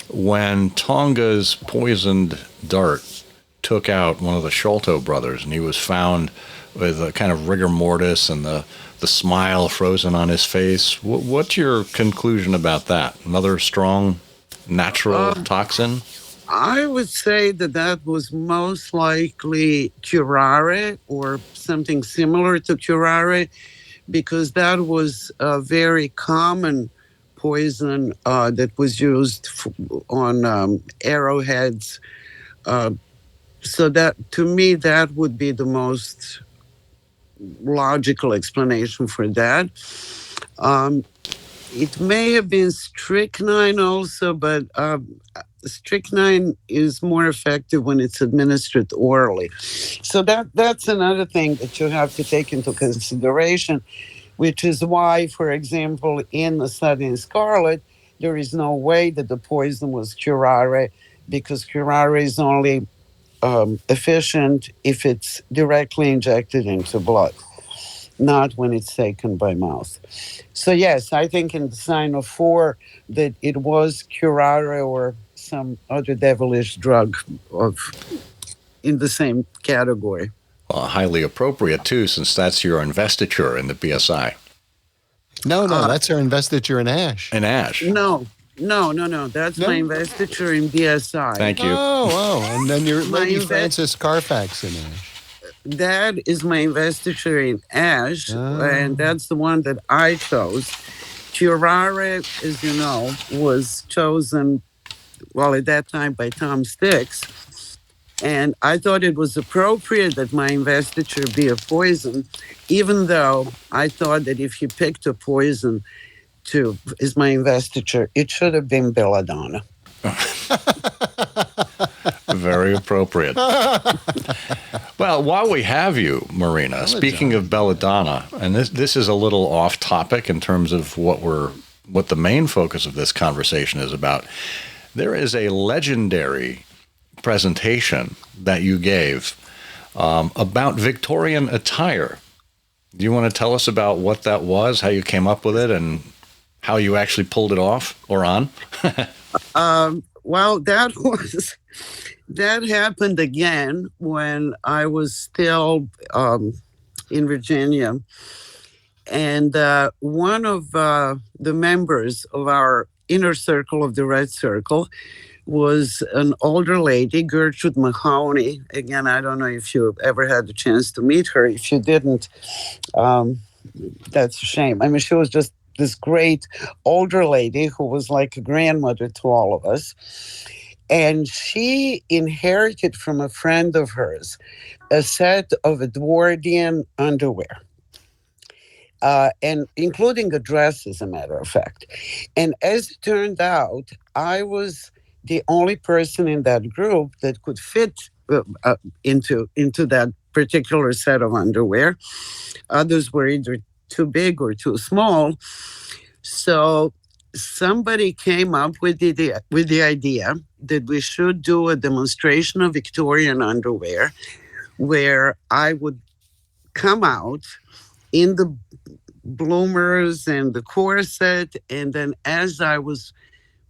Speaker 1: when Tonga's poisoned dart took out one of the Sholto brothers and he was found with a kind of rigor mortis and the smile frozen on his face. What's your conclusion about that? Another strong natural toxin?
Speaker 9: I would say that was most likely curare or something similar to curare, because that was a very common poison that was used on arrowheads. So that, to me, that would be the most logical explanation for that. It may have been strychnine also, but strychnine is more effective when it's administered orally. So that's another thing that you have to take into consideration, which is why, for example, in the study in Scarlet, there is no way that the poison was curare, because curare is only efficient if it's directly injected into blood, not when it's taken by mouth. So yes, I think in The Sign of Four that it was curare or some other devilish drug in the same category.
Speaker 1: Well, highly appropriate too, since that's your investiture in the BSI.
Speaker 2: No, that's our investiture in ASH.
Speaker 1: In ASH.
Speaker 9: No. That's my investiture in BSI.
Speaker 1: Thank you.
Speaker 2: And then your lady Frances Carfax in ASH.
Speaker 9: That is my investiture in ASH, and that's the one that I chose. Curare, as you know, was chosen, well, at that time by Tom Stix. And I thought it was appropriate that my investiture be a poison, even though I thought that if he picked a poison as my investiture, it should have been belladonna.
Speaker 1: Very appropriate. Well, while we have you, Marina, speaking of belladonna, and this is a little off topic in terms of what the main focus of this conversation is about. There is a legendary presentation that you gave about Victorian attire. Do you want to tell us about what that was, how you came up with it, and how you actually pulled it off or on?
Speaker 9: Well, that happened again when I was still in Virginia. And one of the members of our inner circle of the Red Circle was an older lady, Gertrude Mahoney. Again, I don't know if you ever had the chance to meet her. If you didn't, that's a shame. I mean, she was just this great older lady who was like a grandmother to all of us. And she inherited from a friend of hers a set of Edwardian underwear, and including a dress, as a matter of fact. And as it turned out, I was the only person in that group that could fit into that particular set of underwear. Others were either too big or too small. So somebody came up with the idea that we should do a demonstration of Victorian underwear where I would come out in the bloomers and the corset, and then as I was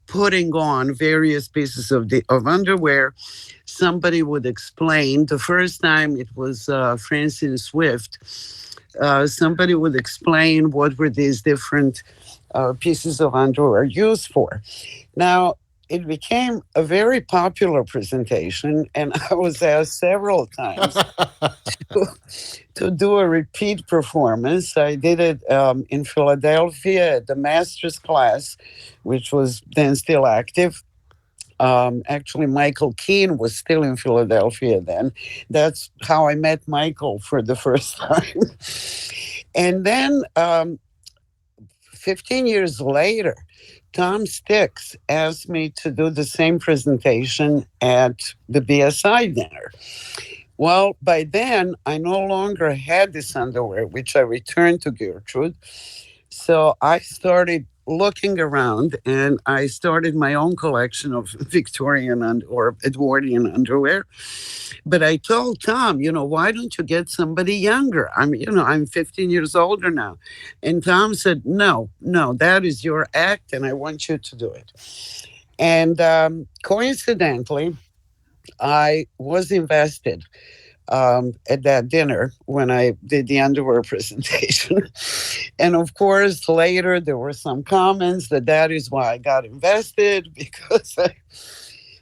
Speaker 9: putting on various pieces of underwear, somebody would explain. The first time it was Francis Swift. Somebody would explain what were these different pieces of underwear used for. Now, it became a very popular presentation, and I was asked several times to do a repeat performance. I did it in Philadelphia at the master's class, which was then still active. Actually, Michael Keane was still in Philadelphia then. That's how I met Michael for the first time. And then 15 years later, Tom Stix asked me to do the same presentation at the BSI dinner. Well, by then, I no longer had this underwear, which I returned to Gertrude. So I started looking around, and I started my own collection of Victorian or Edwardian underwear. But I told Tom, why don't you get somebody younger? I'm 15 years older now. And Tom said, no, that is your act, and I want you to do it. And coincidentally, I was invested at that dinner when I did the underwear presentation. And of course, later there were some comments that is why I got invested, because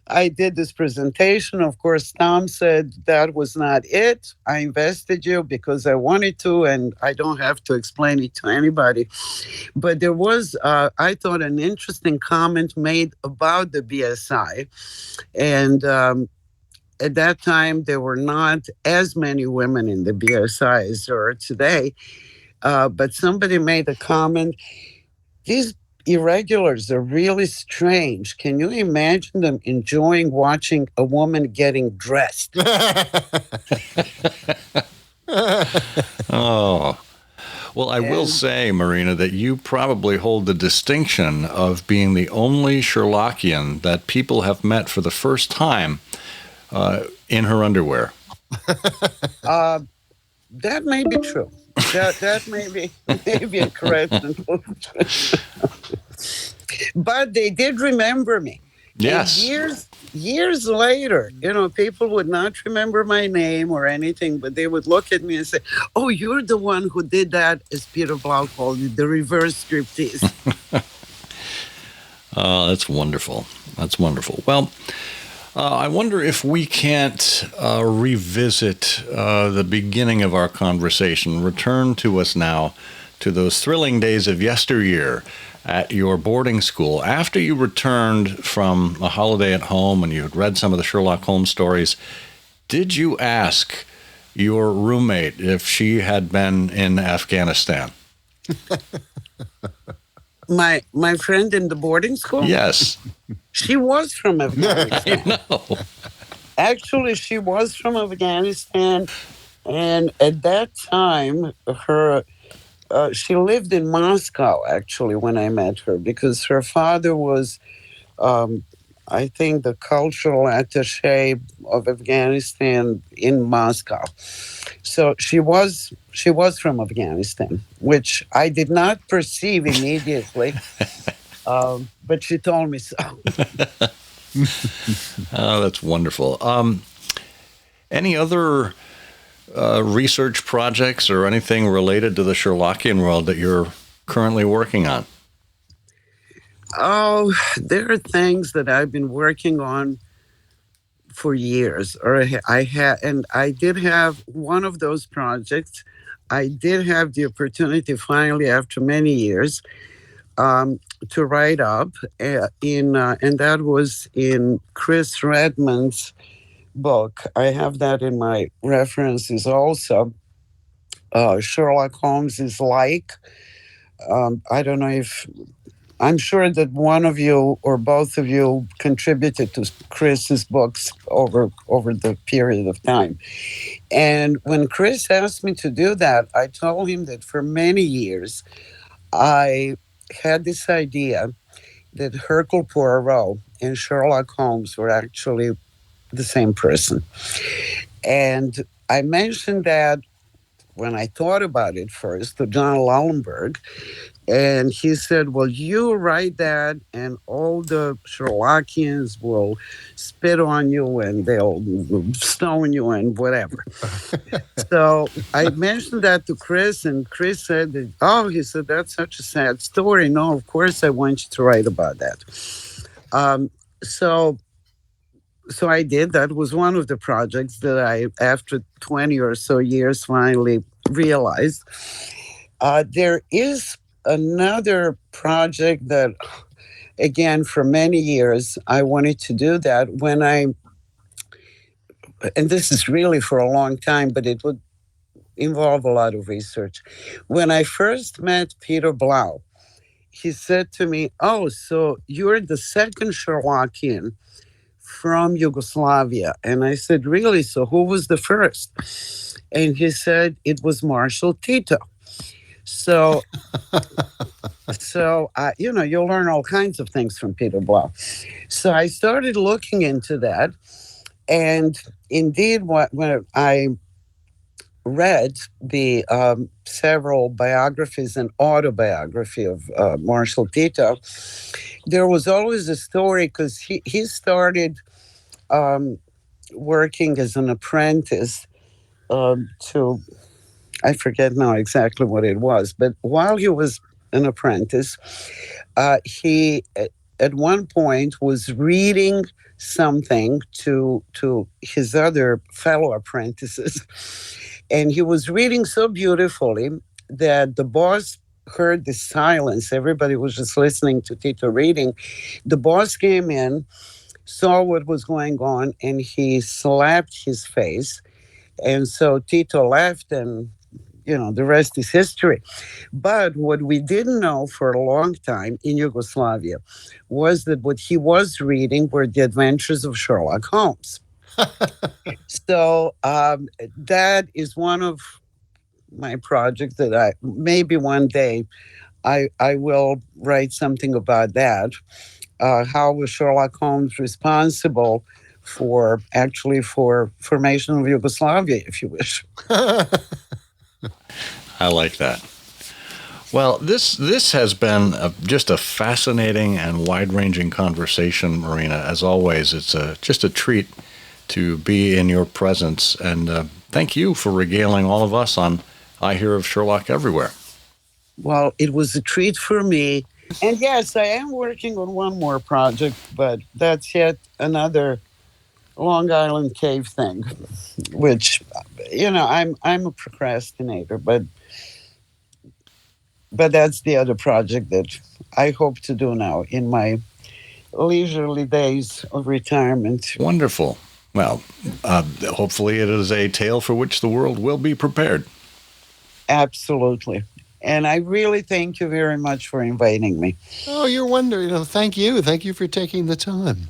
Speaker 9: I did this presentation. Of course, Tom said that was not it. I invested you because I wanted to, and I don't have to explain it to anybody. But there was, I thought, an interesting comment made about the BSI. And at that time, there were not as many women in the BSI as there are today. But somebody made a comment, these irregulars are really strange. Can you imagine them enjoying watching a woman getting dressed?
Speaker 1: Oh. Well, I will say, Marina, that you probably hold the distinction of being the only Sherlockian that people have met for the first time in her underwear.
Speaker 9: That may be true. That may be a correct conclusion. But they did remember me.
Speaker 1: Yes.
Speaker 9: And years later, people would not remember my name or anything, but they would look at me and say, "Oh, you're the one who did that," as Peter Blau called it, the reverse striptease.
Speaker 1: Oh, that's wonderful. That's wonderful. Well, I wonder if we can't revisit the beginning of our conversation, return to us now to those thrilling days of yesteryear at your boarding school. After you returned from a holiday at home and you had read some of the Sherlock Holmes stories, did you ask your roommate if she had been in Afghanistan?
Speaker 9: My friend in the boarding school?
Speaker 1: Yes.
Speaker 9: She was from Afghanistan.
Speaker 1: I know.
Speaker 9: Actually, she was from Afghanistan, and at that time, she lived in Moscow, actually, when I met her, because her father was, I think, the cultural attaché of Afghanistan in Moscow. So she was from Afghanistan, which I did not perceive immediately, but she told me so.
Speaker 1: Oh, that's wonderful. Any other research projects or anything related to the Sherlockian world that you're currently working on?
Speaker 9: Oh, there are things that I've been working on for years, and I did have one of those projects. I did have the opportunity finally, after many years, to write up and that was in Chris Redmond's book. I have that in my references also. Sherlock Holmes is like. I don't know if I'm sure that one of you or both of you contributed to Chris's books over the period of time. And when Chris asked me to do that, I told him that for many years I had this idea that Hercule Poirot and Sherlock Holmes were actually the same person. And I mentioned that when I thought about it first to John Lullenberg, and he said, well, you write that and all the Sherlockians will spit on you and they'll stone you and whatever. So I mentioned that to Chris, and Chris said, he said, that's such a sad story. No, of course I want you to write about that. So I did. That was one of the projects that I, after 20 or so years, finally realized. There is another project that, again, for many years, I wanted to do that and this is really for a long time, but it would involve a lot of research. When I first met Peter Blau, he said to me, oh, so you're the second Sherlockian from Yugoslavia. And I said, really? So who was the first? And he said, it was Marshal Tito. So you'll learn all kinds of things from Peter Blau. So I started looking into that. And indeed, when I read the several biographies and autobiography of Marshal Tito, there was always a story because he started working as an apprentice to, I forget now exactly what it was, but while he was an apprentice, he at one point was reading something to his other fellow apprentices. And he was reading so beautifully that the boss heard the silence. Everybody was just listening to Tito reading. The boss came in, saw what was going on, and he slapped his face. And so Tito left, and the rest is history. But what we didn't know for a long time in Yugoslavia was that what he was reading were the adventures of Sherlock Holmes. So that is one of my projects that maybe one day I will write something about that. How was Sherlock Holmes responsible for formation of Yugoslavia, if you wish?
Speaker 1: I like that. Well, this has been just a fascinating and wide-ranging conversation, Marina. As always, it's just a treat to be in your presence, and thank you for regaling all of us on I Hear of Sherlock Everywhere.
Speaker 9: Well, it was a treat for me. And yes, I am working on one more project, but that's yet another Long Island cave thing, which, I'm a procrastinator, but that's the other project that I hope to do now in my leisurely days of retirement.
Speaker 1: Wonderful. Well, hopefully it is a tale for which the world will be prepared.
Speaker 9: Absolutely. And I really thank you very much for inviting me.
Speaker 2: Oh, you're wonderful. Thank you. Thank you for taking the time.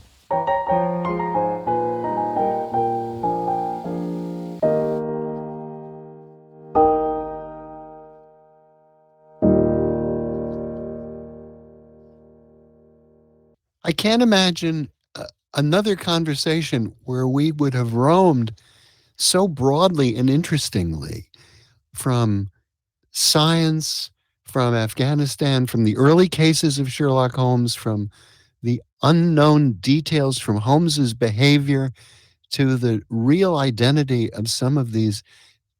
Speaker 2: I can't imagine another conversation where we would have roamed so broadly and interestingly from science, from Afghanistan, from the early cases of Sherlock Holmes, from the unknown details from Holmes's behavior to the real identity of some of these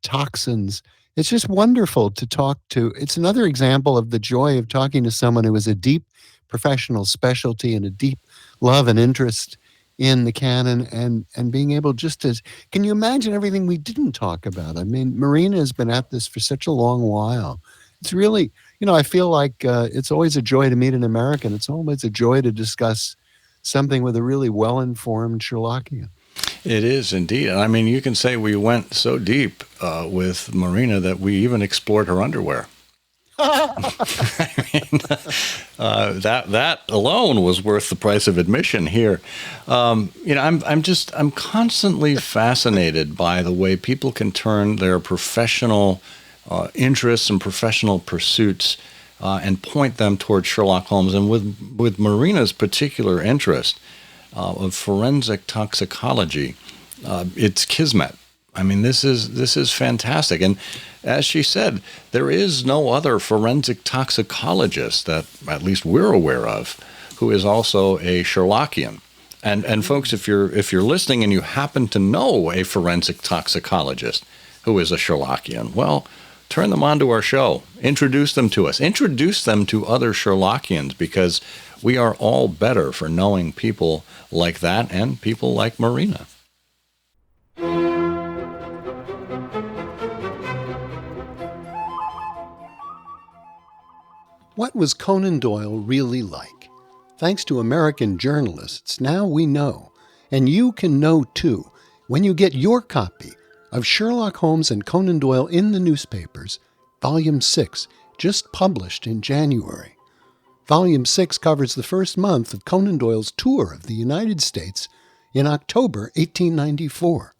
Speaker 2: toxins. It's just wonderful to talk to. It's another example of the joy of talking to someone who has a deep professional specialty and a deep love and interest in the canon, and being able just to, can you imagine everything we didn't talk about? I mean, Marina has been at this for such a long while. It's really, I feel like it's always a joy to meet an American. It's always a joy to discuss something with a really well-informed Sherlockian. It is indeed. I mean, you can say we went so deep with Marina that we even explored her underwear. I mean, that alone was worth the price of admission here. I'm constantly fascinated by the way people can turn their professional interests and professional pursuits
Speaker 1: and point them towards Sherlock Holmes. And with Marina's particular interest of forensic toxicology, it's kismet. I mean, this is fantastic. And as she said, there is no other forensic toxicologist that at least we're aware of who is also a Sherlockian. And folks, if you're listening and you happen to know a forensic toxicologist who is a Sherlockian, well, turn them on to our show. Introduce them to us. Introduce them to other Sherlockians, because we are all better for knowing people like that and people like Marina.
Speaker 2: What was Conan Doyle really like? Thanks to American journalists, now we know. And you can know too when you get your copy of Sherlock Holmes and Conan Doyle in the Newspapers, Volume 6, just published in January. Volume 6 covers the first month of Conan Doyle's tour of the United States in October 1894.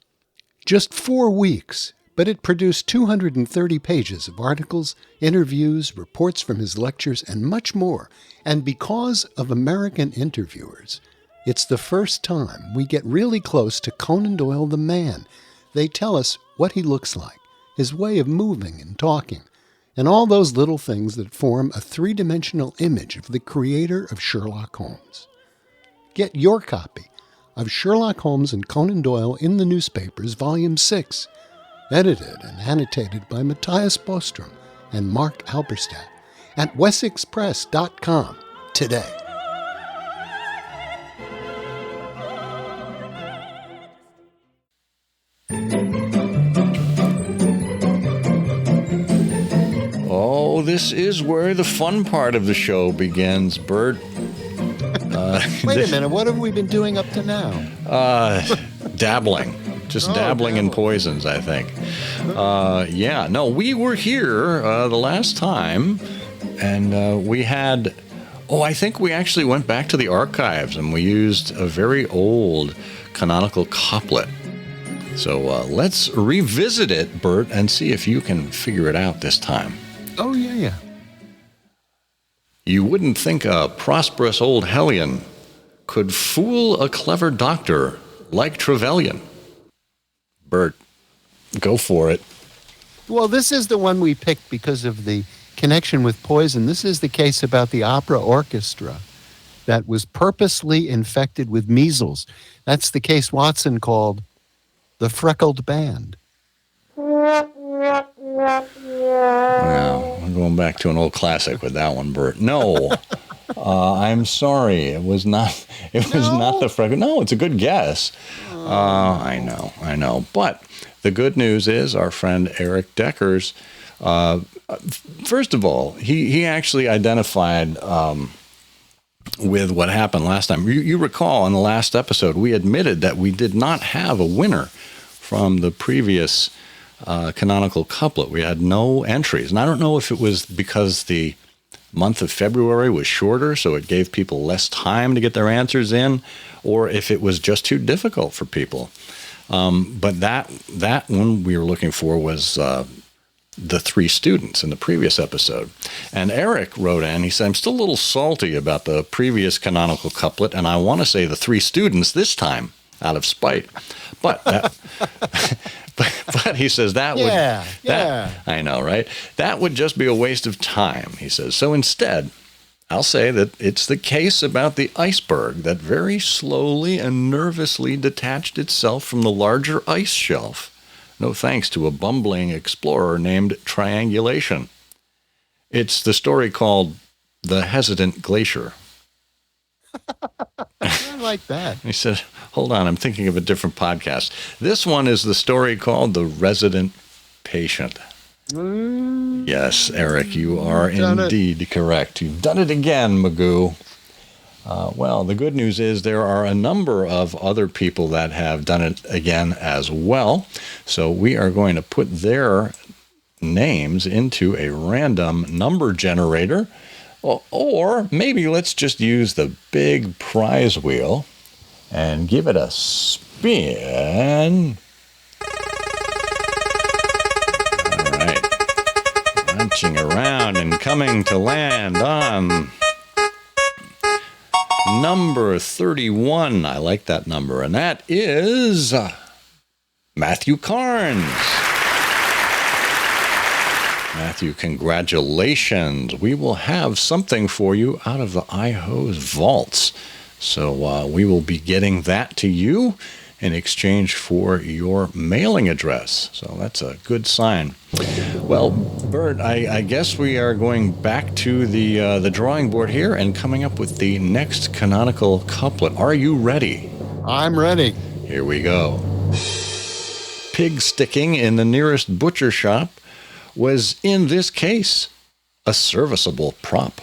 Speaker 2: Just 4 weeks, but it produced 230 pages of articles, interviews, reports from his lectures, and much more. And because of American interviewers, it's the first time we get really close to Conan Doyle the man. They tell us what he looks like, his way of moving and talking, and all those little things that form a three-dimensional image of the creator of Sherlock Holmes. Get your copy of Sherlock Holmes and Conan Doyle in the Newspapers, Volume 6, edited and annotated by Matthias Bostrom and Mark Alberstadt at wessexpress.com today.
Speaker 1: Oh, this is where the fun part of the show begins, Bert.
Speaker 2: Wait a minute, what have we been doing up to now?
Speaker 1: Dabbling. Just dabbling in poisons, I think. We were here the last time, and we had... I think we actually went back to the archives, and we used a very old canonical couplet. So let's revisit it, Bert, and see if you can figure it out this time.
Speaker 2: Oh, yeah.
Speaker 1: You wouldn't think a prosperous old hellion could fool a clever doctor like Trevelyan. Bert, go for it.
Speaker 2: Well, this is the one we picked because of the connection with poison. This is the case about the opera orchestra that was purposely infected with measles. That's the case Watson called the Freckled Band.
Speaker 1: Well, we're going back to an old classic with that one, Bert. No, I'm sorry. It was not the Freckled. No, it's a good guess. I know. But the good news is our friend Eric Deckers, first of all, he actually identified with what happened last time. You recall in the last episode, we admitted that we did not have a winner from the previous canonical couplet. We had no entries. And I don't know if it was because the month of February was shorter, so it gave people less time to get their answers in, or if it was just too difficult for people. But that one we were looking for was the three students in the previous episode. And Eric wrote in, he said, I'm still a little salty about the previous canonical couplet, and I want to say the three students this time, out of spite. But but he says that would... I know, right? That would just be a waste of time, he says. So instead, I'll say that it's the case about the iceberg that very slowly and nervously detached itself from the larger ice shelf, no thanks to a bumbling explorer named Triangulation. It's the story called The Hesitant Glacier.
Speaker 2: I like that.
Speaker 1: He said, hold on, I'm thinking of a different podcast. This one is the story called The Resident Patient. Yes, Eric, you are indeed correct. You've done it again, Magoo. Well, the good news is there are a number of other people that have done it again as well. So we are going to put their names into a random number generator. Or maybe let's just use the big prize wheel and give it a spin. All Punching around and coming to land on number 31. I like that number. And that is Matthew Carnes. Matthew, congratulations. We will have something for you out of the IHO's vaults. So we will be getting that to you in exchange for your mailing address. So that's a good sign. Well, Bert, I guess we are going back to the drawing board here and coming up with the next canonical couplet. Are you ready?
Speaker 2: I'm ready.
Speaker 1: Here we go. Pig sticking in the nearest butcher shop was, in this case, a serviceable prop.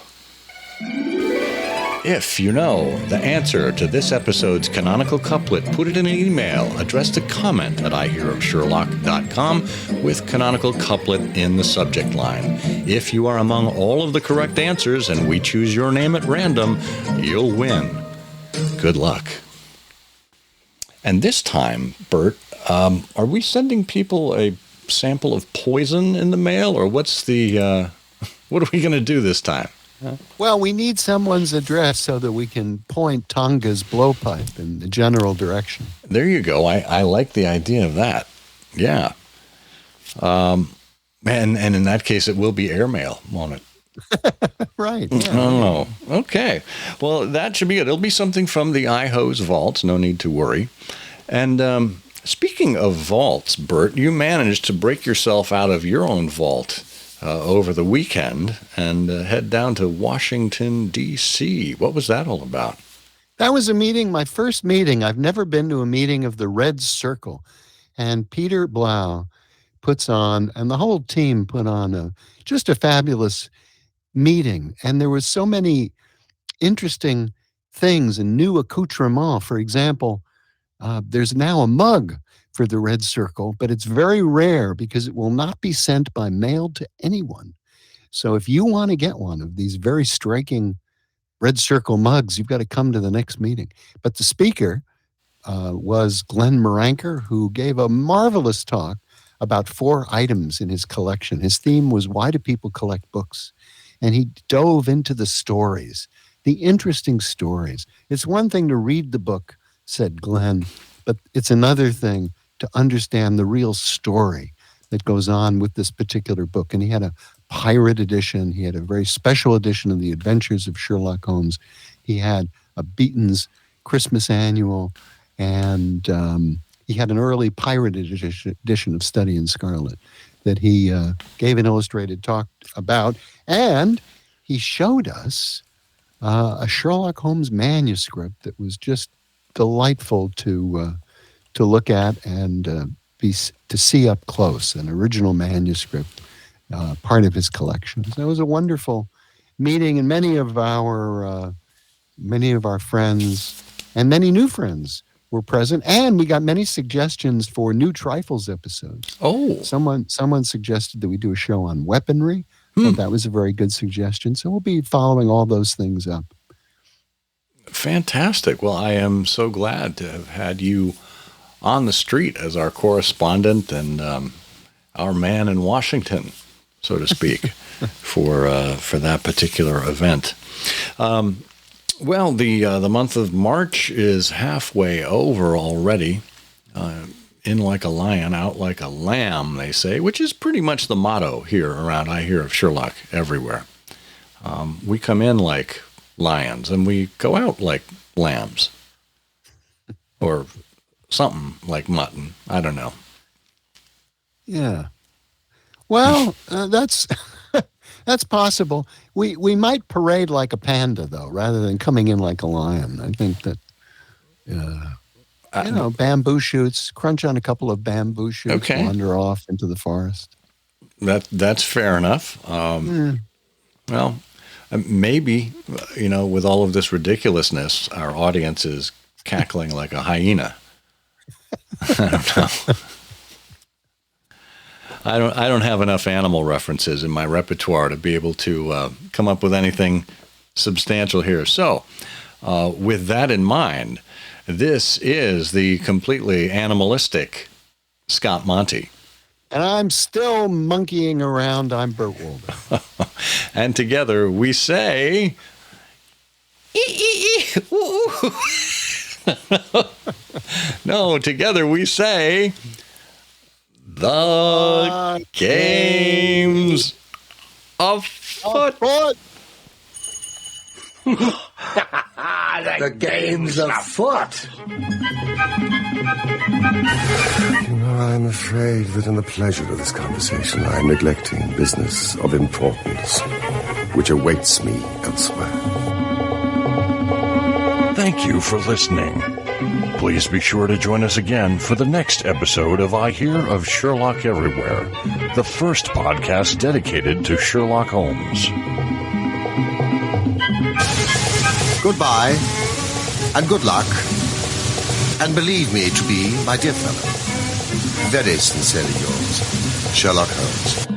Speaker 1: If you know the answer to this episode's canonical couplet, put it in an email addressed to comment@ihearofsherlock.com with canonical couplet in the subject line. If you are among all of the correct answers and we choose your name at random, you'll win. Good luck. And this time, Bert, are we sending people a sample of poison in the mail, or what's the what are we going to do this time?
Speaker 2: Well, we need someone's address so that we can point Tonga's blowpipe in the general direction.
Speaker 1: There you go. I like the idea of that. Yeah. And in that case, it will be airmail, won't it?
Speaker 2: Right. Yeah.
Speaker 1: Oh, okay. Well, that should be it. It'll be something from the IHO's vaults. No need to worry. And speaking of vaults, Bert, you managed to break yourself out of your own vault over the weekend and head down to Washington, D.C. What was that all about?
Speaker 2: That was a meeting, my first meeting. I've never been to a meeting of the Red Circle. And Peter Blau puts on, and the whole team put on just a fabulous meeting. And there was so many interesting things and new accoutrements. For example, there's now a mug for the Red Circle, but it's very rare because it will not be sent by mail to anyone. So if you want to get one of these very striking Red Circle mugs, you've got to come to the next meeting. But the speaker was Glenn Moranker, who gave a marvelous talk about 4 items in his collection. His theme was, why do people collect books? And he dove into the stories, the interesting stories. It's one thing to read the book, said Glenn, but it's another thing to understand the real story that goes on with this particular book. And he had a pirate edition. He had a very special edition of The Adventures of Sherlock Holmes. He had a Beaton's Christmas Annual, and he had an early pirate edition of Study in Scarlet that he gave an illustrated talk about. And he showed us a Sherlock Holmes manuscript that was just delightful to look at and to see up close, an original manuscript, part of his collection. So it was a wonderful meeting, and many of our friends and many new friends were present, and we got many suggestions for new Trifles episodes.
Speaker 1: Oh,
Speaker 2: someone suggested that we do a show on weaponry. So that was a very good suggestion. So we'll be following all those things up.
Speaker 1: Fantastic. Well, I am so glad to have had you on the street as our correspondent and our man in Washington, so to speak, for that particular event. Well, the month of March is halfway over already. In like a lion, out like a lamb, they say, which is pretty much the motto here around I Hear of Sherlock Everywhere. We come in like lions and we go out like lambs. Or something like mutton. I don't know.
Speaker 2: Yeah. Well, that's possible. We might parade like a panda, though, rather than coming in like a lion. I think that, bamboo shoots, crunch on a couple of bamboo shoots, okay. Wander off into the forest.
Speaker 1: That's fair enough. Well, maybe, with all of this ridiculousness, our audience is cackling like a hyena. I don't know. I don't have enough animal references in my repertoire to be able to come up with anything substantial here. So, with that in mind, this is the completely animalistic Scott Monty.
Speaker 2: And I'm still monkeying around. I'm Burt Walden.
Speaker 1: And together we say... No, together we say... The game's afoot.
Speaker 7: The game's afoot.
Speaker 10: You know, I'm afraid that in the pleasure of this conversation, I'm neglecting business of importance, which awaits me elsewhere.
Speaker 4: Thank you for listening. Please be sure to join us again for the next episode of I Hear of Sherlock Everywhere, the first podcast dedicated to Sherlock Holmes.
Speaker 7: Goodbye, and good luck, and believe me to be, my dear fellow, very sincerely yours, Sherlock Holmes.